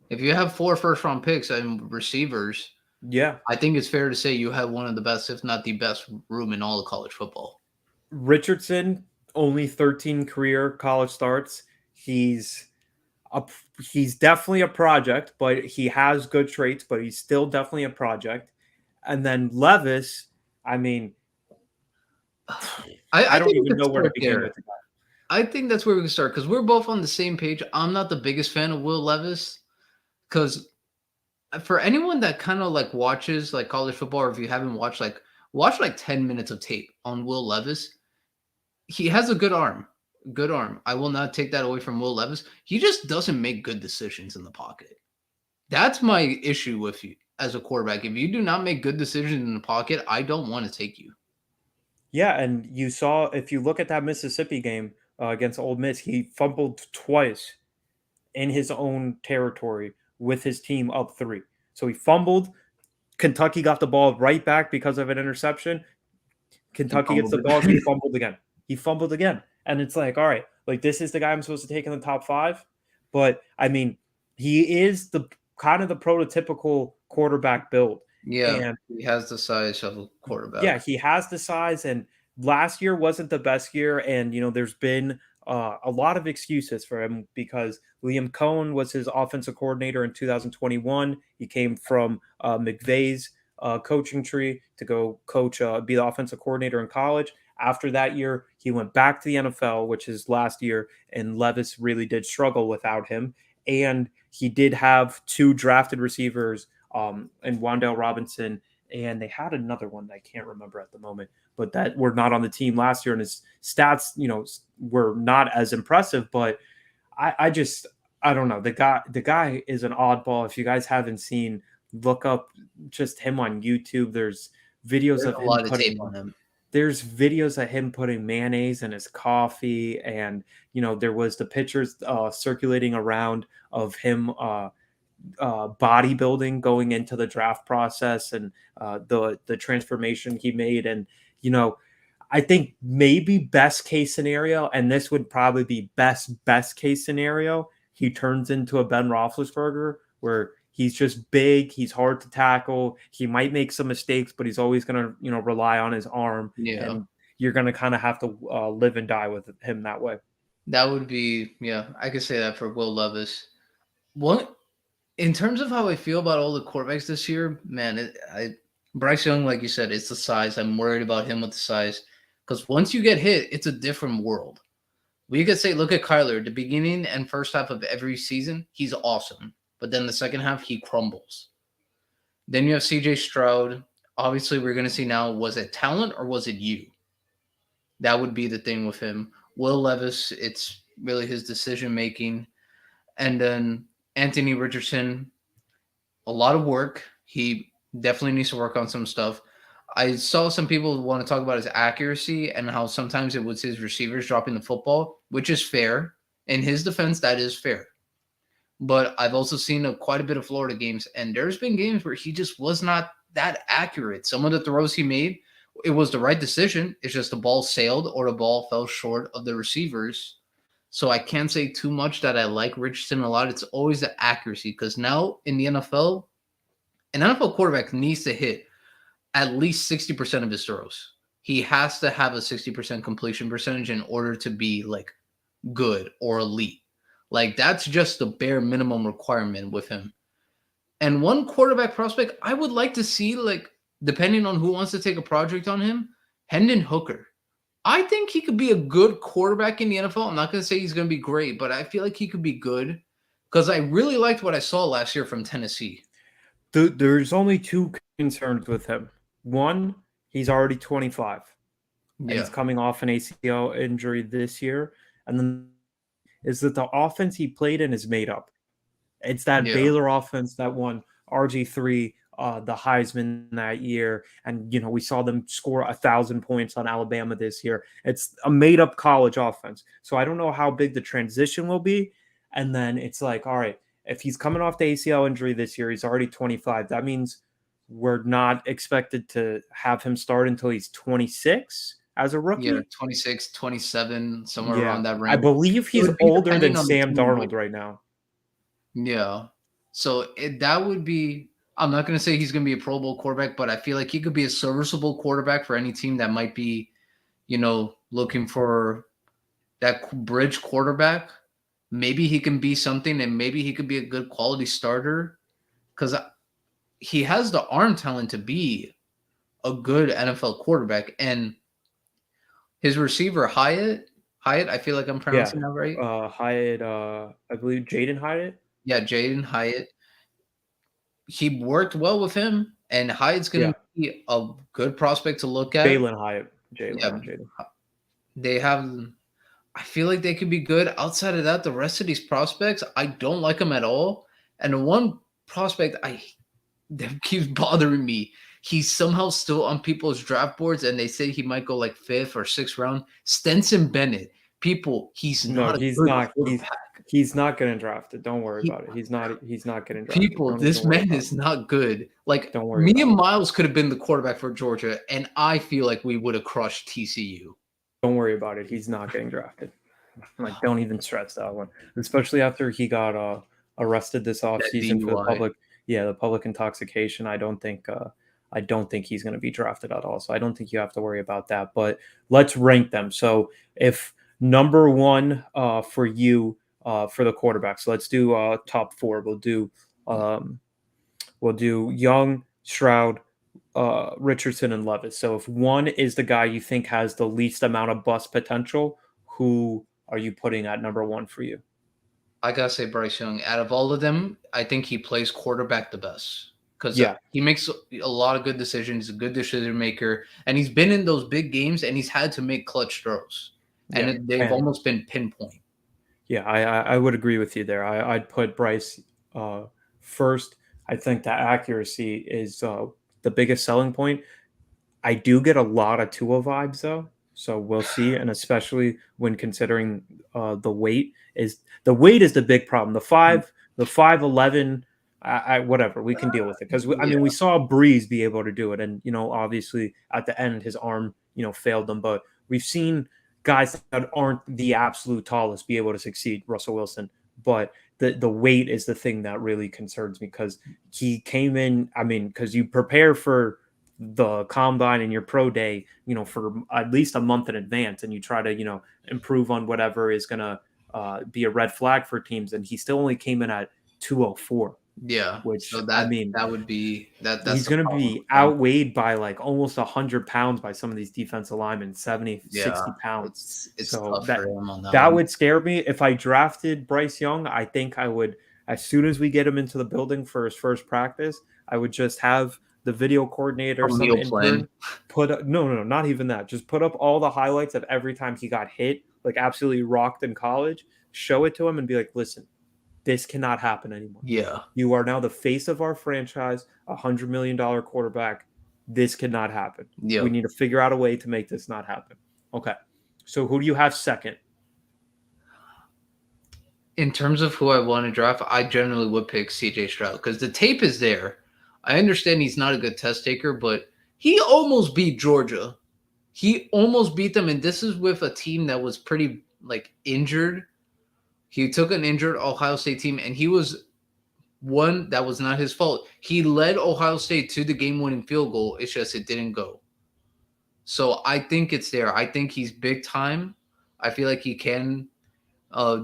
If you have 4 first-round picks and receivers, Yeah. I think it's fair to say you have one of the best, if not the best, room in all of college football. Richardson, only 13 career college starts. A, he's definitely a project, but he has good traits, but he's still definitely a project. And then Levis, I mean, I I don't think we even could know where to start begin there. with the guy. I think that's where we can start because we're both on the same page. I'm not the biggest fan of Will Levis because for anyone that kind of like watches like college football, or if you haven't watched watch like 10 minutes of tape on Will Levis, he has a good arm. Good arm. I will not take that away from Will Levis. He just doesn't make good decisions in the pocket. That's my issue with you as a quarterback. If you do not make good decisions in the pocket, I don't want to take you. Yeah, and you saw if you look at that Mississippi game against Ole Miss, he fumbled twice in his own territory with his team up 3. So he fumbled. Kentucky got the ball right back because of an interception. He Kentucky gets fumbled the ball. He it. fumbled again. He fumbled again. And it's like, all right, like this is the guy I'm supposed to take in the top 5. But I mean, he is the kind of the prototypical quarterback build. Yeah, And he has the size of a yeah, quarterback. he has the size. And last year wasn't the best year. And, there's been a lot of excuses for him because Liam Cohen was his offensive coordinator in 2021. He came from McVay's coaching tree to go coach, be the offensive coordinator in college. After that year, he went back to the NFL, which is last year, and Levis really did struggle without him. And he did have 2 drafted receivers, and Wandale Robinson, and they had another one that I can't remember at the moment, but that were not on the team last year, and his stats, were not as impressive. But I don't know. The guy is an oddball. If you guys haven't seen, look up just him on YouTube. Videos There's of a him lot of tape putting on him. there's videos of him putting mayonnaise in his coffee, and there was the pictures circulating around of him bodybuilding going into the draft process, and the transformation he made. And I think maybe best case scenario, and this would probably be best case scenario, he turns into a Ben Roethlisberger, where he's just big, he's hard to tackle, he might make some mistakes, but he's always going to rely on his arm, Yeah, and you're going to kind of have to live and die with him that way. that would be, yeah, I could say that for Will Levis. What in terms of how I feel about all the quarterbacks this year, man, Bryce Young, like you said, it's the size. I'm worried about him with the size because once you get hit, it's a different world. We could say, look at Kyler. The beginning and first half of every season, he's awesome, but then the second half, he crumbles. Then you have CJ Stroud. Obviously, we're going to see now, was it talent or was it you? That would be the thing with him. Will Levis, it's really his decision making. And then Anthony Richardson, a lot of work. He definitely needs to work on some stuff. I saw some people want to talk about his accuracy and how sometimes it was his receivers dropping the football, which is fair. In his defense, that is fair. but I've also seen quite a bit of Florida games, and there's been games where he just was not that accurate. Some of the throws he made, it was the right decision. It's just the ball sailed or the ball fell short of the receivers. So I can't say too much that I like Richardson a lot. It's always the accuracy because now in the NFL, an NFL quarterback needs to hit at least 60% of his throws. He has to have a 60% completion percentage in order to be like good or elite. Like that's just the bare minimum requirement with him. And one quarterback prospect I would like to see, like depending on who wants to take a project on him, Hendon Hooker. I think he could be a good quarterback in the NFL. I'm not going to say he's going to be great, but I feel like he could be good because I really liked what I saw last year from Tennessee. There's only two concerns with him. One, he's already 25. He's Yeah, coming off an ACL injury this year. And then is that the offense he played in is made up. It's that yeah, Baylor offense that won RG3 the Heisman that year, and we saw them score 1,000 points on Alabama this year. It's a made up college offense, so I don't know how big the transition will be. And then it's like, all right, if he's coming off the ACL injury this year, he's already 25. That means we're not expected to have him start until he's 26 as a yeah. rookie. 26, 27, somewhere around Yeah, that I range. believe It he's would be older than depending on the Sam team, but Darnold right now. yeah. So that would be. I'm not going to say he's going to be a Pro Bowl quarterback, but I feel like he could be a serviceable quarterback for any team that might be, looking for that bridge quarterback. Maybe he can be something, and maybe he could be a good quality starter because he has the arm talent to be a good NFL quarterback. And his receiver Hyatt, I feel like I'm Yeah, pronouncing that right. Hyatt, I believe Jaden Hyatt. Yeah, Jaden Hyatt. He worked well with him, and Hyatt's going Yeah, to be a good prospect to look at. Jalen Hyatt. Jalen, Yeah, not Jaden. they have. I feel like they could be good. Outside of that, the rest of these prospects, I don't like them at all. And the one prospect that keeps bothering me, he's somehow still on people's draft boards, and they say he might go like 5th or 6th round. Stenson Bennett, people, he's No, not a he's good not. quarterback. He's not getting drafted. Don't worry He, about it. He's not getting drafted. people, Don't even this worry man about is not good. Like it. Don't worry me about and it. Myles could have been the quarterback for Georgia, and I feel like we would have crushed TCU. Don't worry about it. He's not getting drafted. Like, don't even stress that one. Especially after he got arrested this That offseason for the DUI. public, yeah, the public intoxication. I don't think he's going to be drafted at all. So I don't think you have to worry about that. But let's rank them. So if number one for you for the quarterbacks, let's do top four. Um, we'll do Young, Stroud, Richardson, and Levis. So if one is the guy you think has the least amount of bust potential, who are you putting at number one for you? I gotta say Bryce Young. Out of all of them, I think he plays quarterback the best because Yeah, he makes a lot of good decisions. He's a good decision maker, and he's been in those big games, and he's had to make clutch throws, yeah, they've and almost been pinpoint. yeah, I would agree with you there. I'd put Bryce first. I think the accuracy is the biggest selling point. I do get a lot of Tua vibes though, so we'll see. And especially when considering the weight is the big problem. The 5'11", whatever, we can deal with it because I Yeah, mean we saw Breeze be able to do it, and obviously at the end his arm failed him, but we've seen guys that aren't the absolute tallest be able to succeed. Russell Wilson, but the weight is the thing that really concerns me because he came in. I mean, because you prepare for the combine and your pro day, for at least a month in advance, and you try to, improve on whatever is going to be a red flag for teams. And he still only came in at 204, yeah. which So I that mean, that would be that. That's he's the going to problem be with him. outweighed by like almost 100 pounds by some of these defensive linemen, 70, Yeah, 60 pounds. it's So tough that for him on that that one. would scare me. If I drafted Bryce Young, I think I would, as soon as we get him into the building for his first practice, I would just have the video coordinator, A some meal plan. intern, put up, no, not even that. Just put up all the highlights of every time he got hit, like absolutely rocked in college, show it to him and be like, listen, this cannot happen anymore. Yeah, You are now the face of our franchise, $100 million quarterback. This cannot happen. We yeah. need to figure out a way to make this not happen. Okay. So who do you have second? In terms of who I want to draft, I generally would pick CJ Stroud because the tape is there. I understand he's not a good test taker, but he almost beat Georgia. He almost beat them, and this is with a team that was pretty like injured. He took an injured Ohio State team, and he was one that was not his fault. He led Ohio State to the game-winning field goal. It's just it didn't go. So I think it's there. I think he's big time. I feel like he can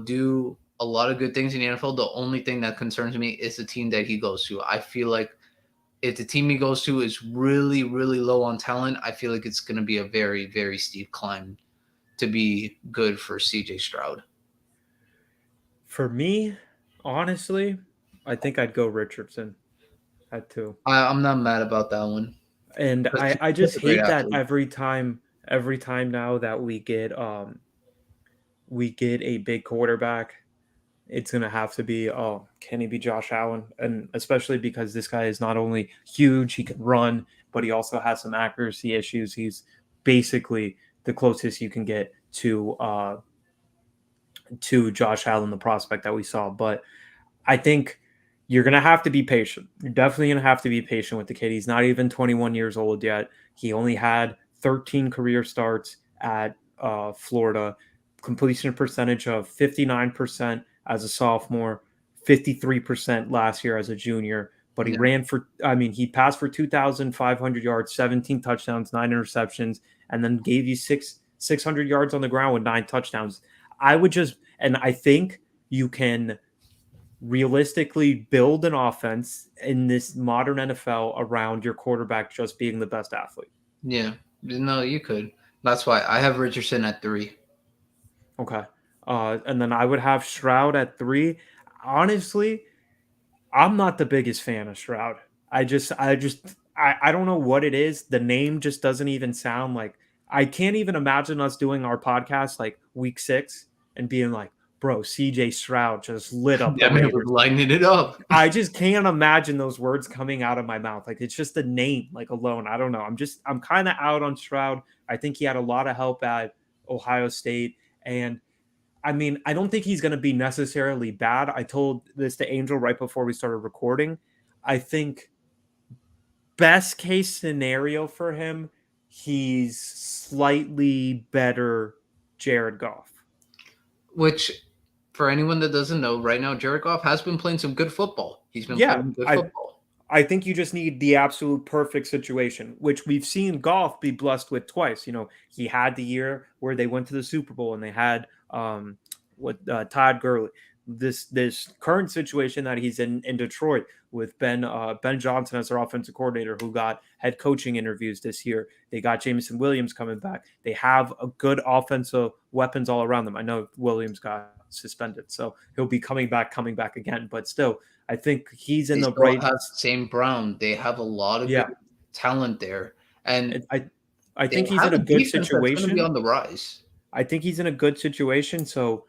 do a lot of good things in the NFL. The only thing that concerns me is the team that he goes to. I feel like if the team he goes to is really, really low on talent, I feel like it's going to be a very, very steep climb to be good for CJ Stroud. For me, honestly, I think I'd go Richardson at 2. I'm not mad about that one. And He's I such just a great hate that athlete. every time now that we get a big quarterback, it's gonna have to be, oh, can he be Josh Allen? And especially because this guy is not only huge, he can run, but he also has some accuracy issues. He's basically the closest you can get to Josh Allen, the prospect that we saw. But I think you're going to have to be patient. You're definitely going to have to be patient with the kid. He's not even 21 years old yet. He only had 13 career starts at Florida, completion percentage of 59% as a sophomore, 53% last year as a junior. But he Yeah. ran for, I mean, he passed for 2,500 yards, 17 touchdowns, 9 interceptions, and then gave you 600 yards on the ground with 9 touchdowns. I would just, and I think you can realistically build an offense in this modern NFL around your quarterback just being the best athlete. Yeah. No, you could. That's why I have Richardson at 3. Okay. And then I would have Stroud at 3. Honestly, I'm not the biggest fan of Stroud. I don't know what it is. The name just doesn't even sound like. I can't even imagine us doing our podcast like week 6 and being like, bro, CJ Stroud just lit up the That man was waivers. lighting it up. I just can't imagine those words coming out of my mouth. Like it's just the name, like alone. I don't know. I'm kind of out on Stroud. I think he had a lot of help at Ohio State. And I mean, I don't think he's going to be necessarily bad. I told this to Angel right before we started recording. I think best case scenario for him, he's slightly better Jared Goff. Which, for anyone that doesn't know, right now Jared Goff has been playing some good football. He's been Yeah, playing good football. I think you just need the absolute perfect situation, which we've seen Goff be blessed with twice. You know, he had the year where they went to the Super Bowl and they had Todd Gurley. This current situation that he's in Detroit with Ben Johnson as their offensive coordinator, who got head coaching interviews this year. They got Jameson Williams coming back. They have a good offensive weapons all around them. I know Williams got suspended, so he'll be coming back again. But still, I think he's in They the still right. have St. Brown. They have a lot of good Yeah, talent there. And I they think he's have in a a good defense that's going to be situation. on the rise. I think he's in a good situation. So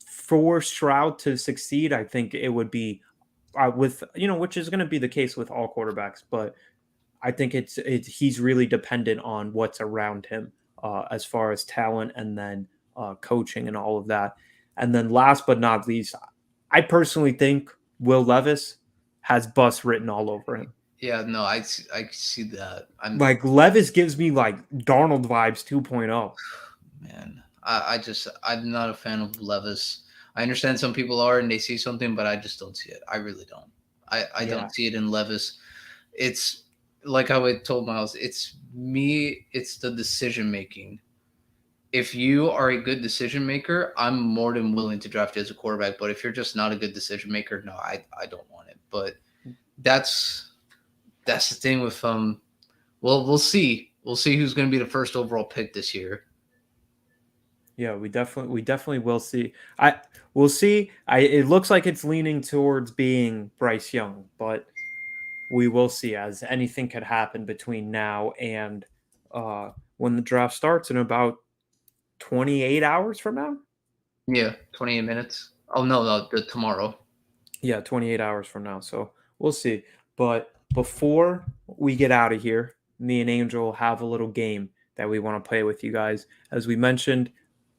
for Stroud to succeed, I think it would be with which is going to be the case with all quarterbacks. But I think it's he's really dependent on what's around him as far as talent and then coaching and all of that. And then last but not least, I personally think Will Levis has bus written all over him. Yeah, no, I see that. Like Levis gives me like Darnold vibes 2.0. Man, I'm not a fan of Levis. I understand some people are and they see something, but I just don't see it. I really don't. I Yeah. don't see it in Levis. It's like how I told Myles. It's me. It's the decision making. If you are a good decision maker, I'm more than willing to draft you as a quarterback. But if you're just not a good decision maker, no, I don't want it. But that's that's the thing with Well, we'll see. We'll see who's going to be the first overall pick this year. Yeah, we definitely will see. We'll see. It looks like it's leaning towards being Bryce Young, but we will see as anything could happen between now and when the draft starts in about 28 hours from now. Yeah, 28 minutes. Oh no, the tomorrow. Yeah, 28 hours from now. So we'll see. But before we get out of here, me and Angel have a little game that we want to play with you guys. As we mentioned,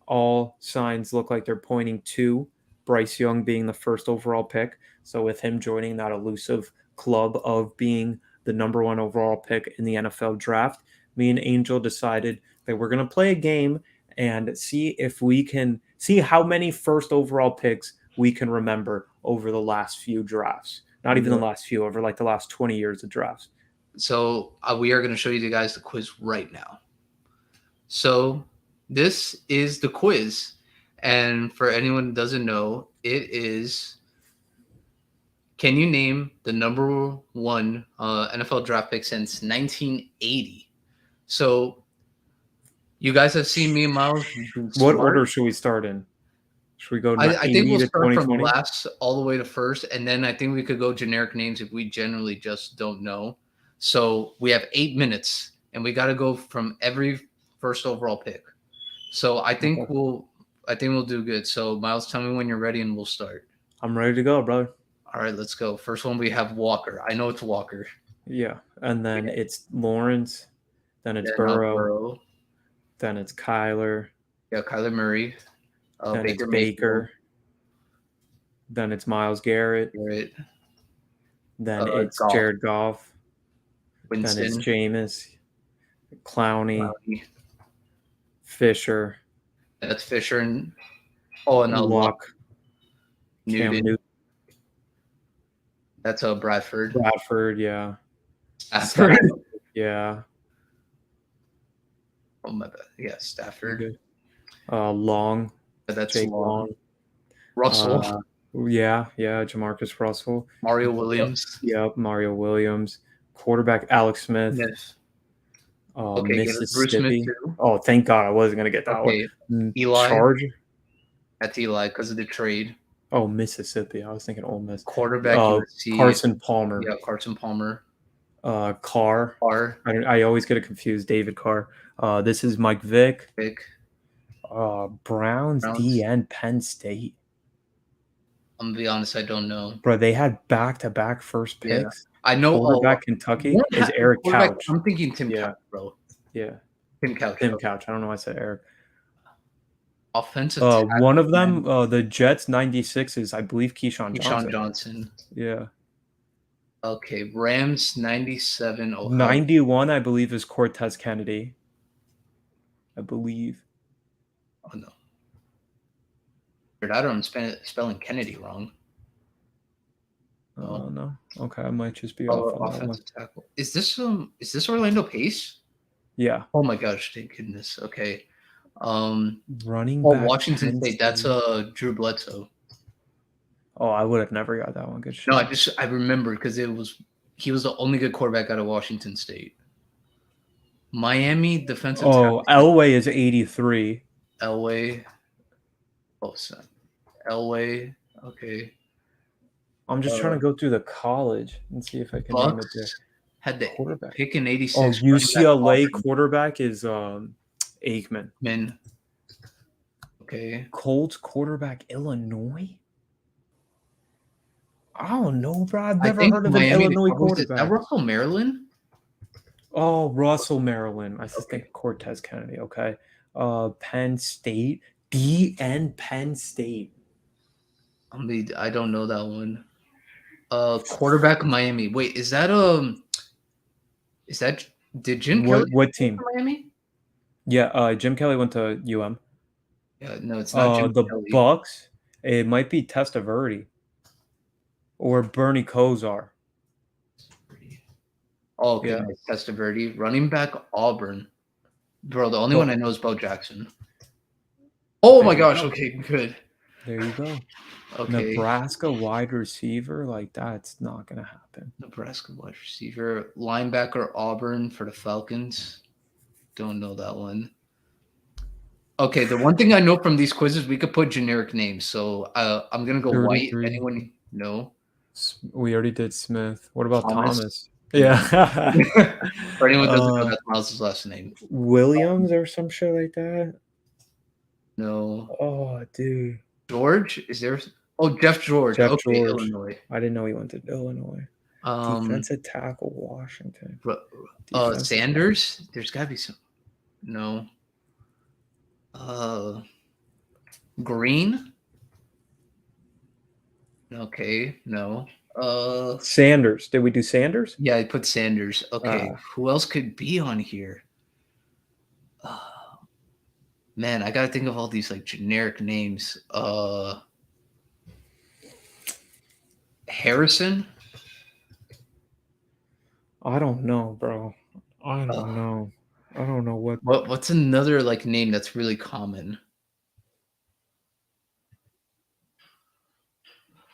all signs look like they're pointing to Bryce Young being the first overall pick. So with him joining that elusive club of being the number one overall pick in the NFL draft, me and Angel decided that we're going to play a game and see if we can see how many first overall picks we can remember over the last few drafts. Not even the last few, over like the last 20 years of drafts. So we are going to show you guys the quiz right now. So this is the quiz. And for anyone who doesn't know, it is, can you name the number one NFL draft pick since 1980? So you guys have seen me and Myles. What order should we start in? Should we go I think 80 we'll to start from 2020? last all the way to first, and then I think we could go generic names if we generally just don't know. So we have 8 minutes, and we got to go from every first overall pick. So I think we'll do good. So Myles, tell me when you're ready, and we'll start. I'm ready to go, brother. All right, let's go. First one, we have Walker. I know it's Walker. Yeah, and then it's Lawrence, then it's Then, Burrow, then it's Kyler, yeah, Kyler Murray, then it's Baker, then it's Myles Garrett, then it's Goff. Jared Goff, Winston, then it's Jameis, Clowney, Fisher. That's Fisher and Luck. Newton. That's Bradford. Yeah. Stafford. Yeah. Oh my bad. Yeah, Stafford. Long. That's Jake Long. Russell. Yeah, Jamarcus Russell. Mario Williams. Yep, Mario Williams. Quarterback Alex Smith. Yes. Mississippi. Oh, thank God I wasn't gonna get that one. Eli. Charge. That's Eli because of the trade. Oh, Mississippi. I was thinking Ole Miss. Quarterback Carson Palmer. Yeah, Carson Palmer. Carr. I always get it confused. David Carr. This is Mike Vick. Browns. DN Penn State. I'm gonna be honest, I don't know. Bro, they had back-to-back first picks. Yeah. I know. Quarterback Kentucky is Eric Couch. I'm thinking Tim Couch, bro. Yeah. Tim Couch. I don't know why I said Eric. Offensive. One of them, the Jets 96 is, I believe, Keyshawn Johnson. Yeah. Okay, Rams 97. 91, I believe, is Cortez Kennedy. I believe. Oh no. I don't spelling Kennedy wrong. Oh no. Okay, I might just be off on offensive tackle. Is this Orlando Pace? Yeah. Oh my gosh, thank goodness. Okay. Running back. Washington State. That's Drew Bledsoe. Oh, I would have never got that one. Good shit. No, I remember because he was the only good quarterback out of Washington State. Miami defensive. Oh, Elway is 83. Elway. Oh, son. Elway. Okay. I'm just trying to go through the college and see if I can name it there. Had the quarterback pick in 86. Oh, UCLA quarterback is Aikman. Okay. Colts quarterback Illinois. I don't know, bro. I've never heard of an Illinois quarterback. Is that Russell Maryland? Oh, Russell Maryland. I think Cortez Kennedy. Okay. Penn State. DN Penn State. I don't know that one. Quarterback Miami. Wait, did Jim Kelly what team? Miami? Yeah, Jim Kelly went to UM. Yeah, no, it's not Jim the Kelly. Bucks. It might be Testaverde or Bernie Kosar. Oh, okay, yeah. Testaverde. Running back Auburn. Bro, the only one I know is Bo Jackson. Oh my gosh, okay, good. There you go. Okay. Nebraska wide receiver, like that's not gonna happen. Nebraska wide receiver, linebacker Auburn for the Falcons. Don't know that one. Okay, the one thing I know from these quizzes, we could put generic names. So I'm gonna go 33. White. Anyone know? We already did Smith. What about Thomas? Yeah. For anyone who doesn't know, that's Miles' last name. Williams or some shit like that. No. Oh, dude. George? Is there? Oh, Jeff George. George. Illinois. I didn't know he went to Illinois. Defensive tackle, Washington. Sanders? There's got to be some. No. Green? Okay, no. Uh, Sanders. Did we do Sanders? yeah, I put Sanders. Okay, Uh, who else could be on here? Uh, man, I gotta think of all these like generic names. Harrison. I don't know, bro. I Uh, don't know. I don't know what what's another like name that's really common?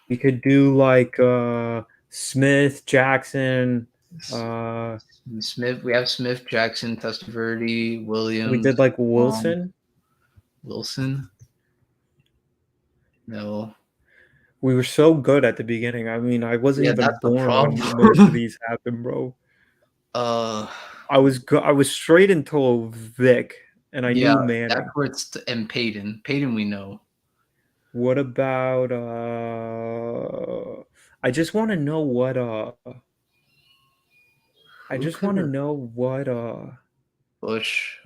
we could do. Like Smith, Jackson. Uh, Smith. We have Smith, Jackson, Testaverde, we Williams, did like Long, Wilson. Wilson. No. We were so good at the beginning. I mean, I wasn't Yeah, even that's the born when problem. most of these happened, bro. uh, I was straight until Vic, and I yeah, knew that's Manning. where and Peyton. Peyton, we know. What about I just want to know what I Who just could want to have know what Bush?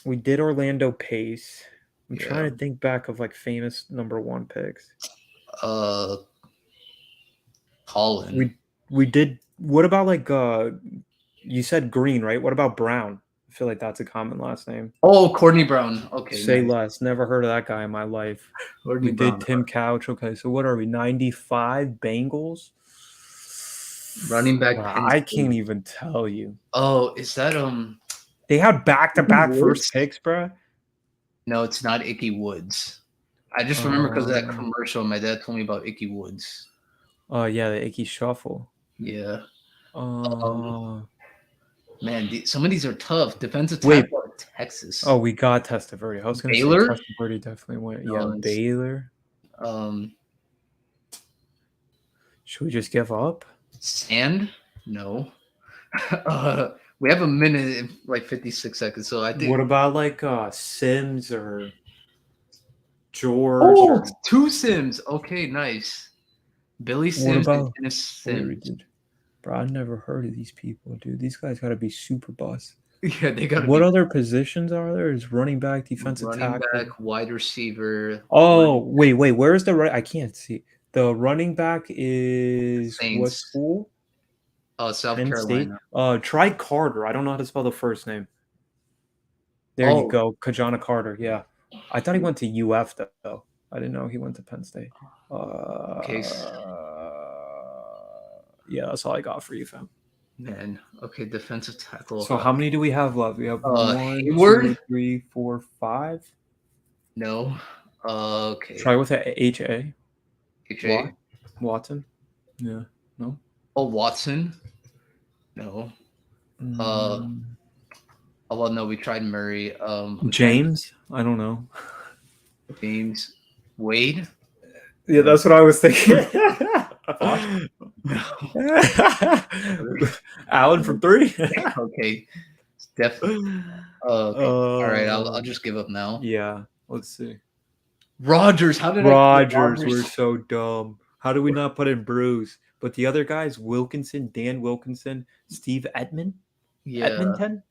we did Orlando Pace. I'm Yeah. trying to think back of like famous number 1 picks. Uh, Colin. We did what about like you said Green, right? What about Brown? I feel like that's a common last name. Oh, Courtney Brown. Okay, Say nice. less. Never heard of that guy in my life. Courtney We did Brown. Tim Couch. Okay, so what are we? 95 Bengals? Running back Penn I can't State. even tell you. Oh, is that They had back to Icky back first Woods? picks, bro. No, it's not Icky Woods. I just remember because of that Um, commercial. My dad told me about Icky Woods. oh yeah, the Icky Shuffle. Yeah. Um, Uh, man, some of these are tough. Defensive wait. tackle at Texas. Oh, we got Testaverde. I was gonna say Baylor. Testaverde definitely went. Yeah, No, Baylor. um, Should we just give up? Sand. No. We have a minute and like 56 seconds, so I think. What about like Sims or George Oh, or two Sims. Okay, nice. Billy what Sims and about Kenneth we Sims. did? Bro, I never heard of these people, dude. These guys got to be super boss. Yeah, they gotta What be other positions are there? Is running back, defensive running tackle? back, wide receiver, Oh, wait. Where's the right? I can't see. The running back is what Saints, school? South Penn State. Carolina. Try Carter. I don't know how to spell the first name. There you Oh, go, Kajana Carter. Yeah, I thought he went to UF though. I didn't know he went to Penn State. okay, Yeah, that's all I got for you, fam. man. Okay, defensive tackle. So how many do we have left? We have one, two, Hayward. three, four, five. No. Okay. Try with a HA. HA. Watson. Yeah. No. Oh, Watson. No. Mm, Oh well, no. We tried Murray. Again, James. I don't know. James Wade. Yeah, that's what I was thinking. Allen from 3. Okay, definitely. Okay. All right. I'll just give up now. Yeah. Let's see. Rogers. How did I put Rogers, we're Rogers? so dumb. How do we not put in Bruce? But the other guys, Wilkinson, Dan Wilkinson, Steve Yeah. Edmonton,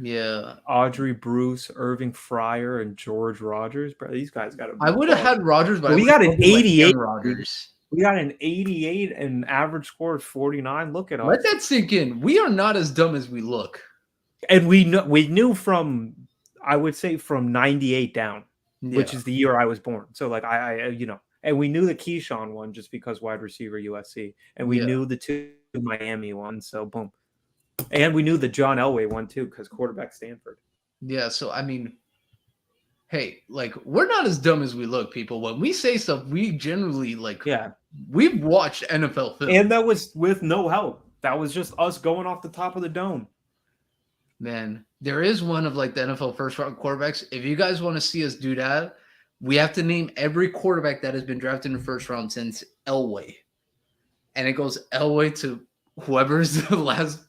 Yeah. Audrey Bruce, Irving Fryer, and George Rogers. Bro, these guys got to be. I would have had Rogers, but we I got an would have 88. Rogers. We got an 88 and average score is 49. Look at us. Let that sink in. We are not as dumb as we look. And we knew from, I would say, from 98 down, which is the year I was born. So like I and we knew the Keyshawn one just because wide receiver USC, and we knew the 2 Miami ones. So boom, and we knew the John Elway one too because quarterback Stanford. Yeah. So I mean, hey, like we're not as dumb as we look, people. When we say stuff, we generally like. Yeah, we've watched NFL film, and that was with no help. That was just us going off the top of the dome. Man, there is one of like the NFL first round quarterbacks. If you guys want to see us do that, we have to name every quarterback that has been drafted in the first round since Elway. And it goes Elway to whoever's the last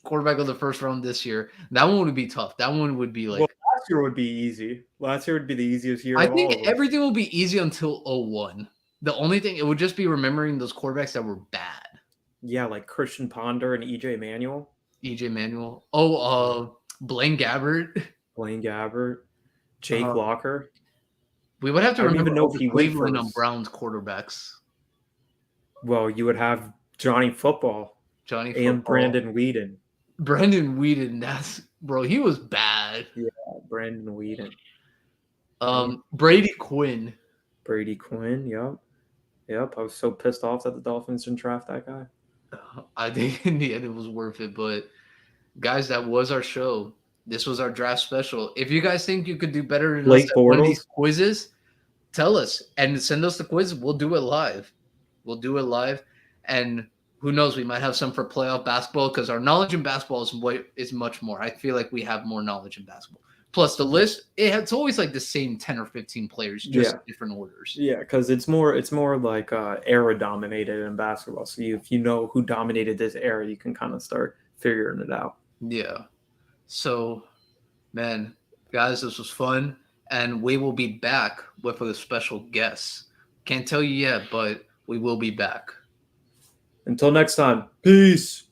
quarterback of the first round this year. That one would be tough. That one would be like. Well, last year would be easy. Last year would be the easiest year. I of all think of them. everything will be easy until 01. The only thing, it would just be remembering those quarterbacks that were bad. Yeah, like Christian Ponder and EJ Manuel. EJ Manuel. Blaine Gabbert. Blaine Gabbert. Jake Locker. We would have to I don't remember even know all if the he went Cleveland and first. Browns quarterbacks. Well, you would have Johnny Football Johnny and Football. Brandon Whedon. Brandon Whedon, bro, he was bad. Yeah, Brandon Whedon. Brady Quinn. Brady Quinn. Yep. Yep. I was so pissed off that the Dolphins didn't draft that guy. I think in the end it was worth it, but guys, that was our show. This was our draft special. If you guys think you could do better than us Blake at one of these Bortles. quizzes, tell us and send us the quiz. We'll do it live. We'll do it live, and who knows? We might have some for playoff basketball because our knowledge in basketball is much more. I feel like we have more knowledge in basketball. Plus, the list it's always like the same 10 or 15 players, just Yeah. different orders. Yeah, because it's more like era dominated in basketball. So if you know who dominated this era, you can kind of start figuring it out. Yeah. So, man, guys, this was fun, and we will be back with a special guest. Can't tell you yet, but we will be back. Until next time, peace.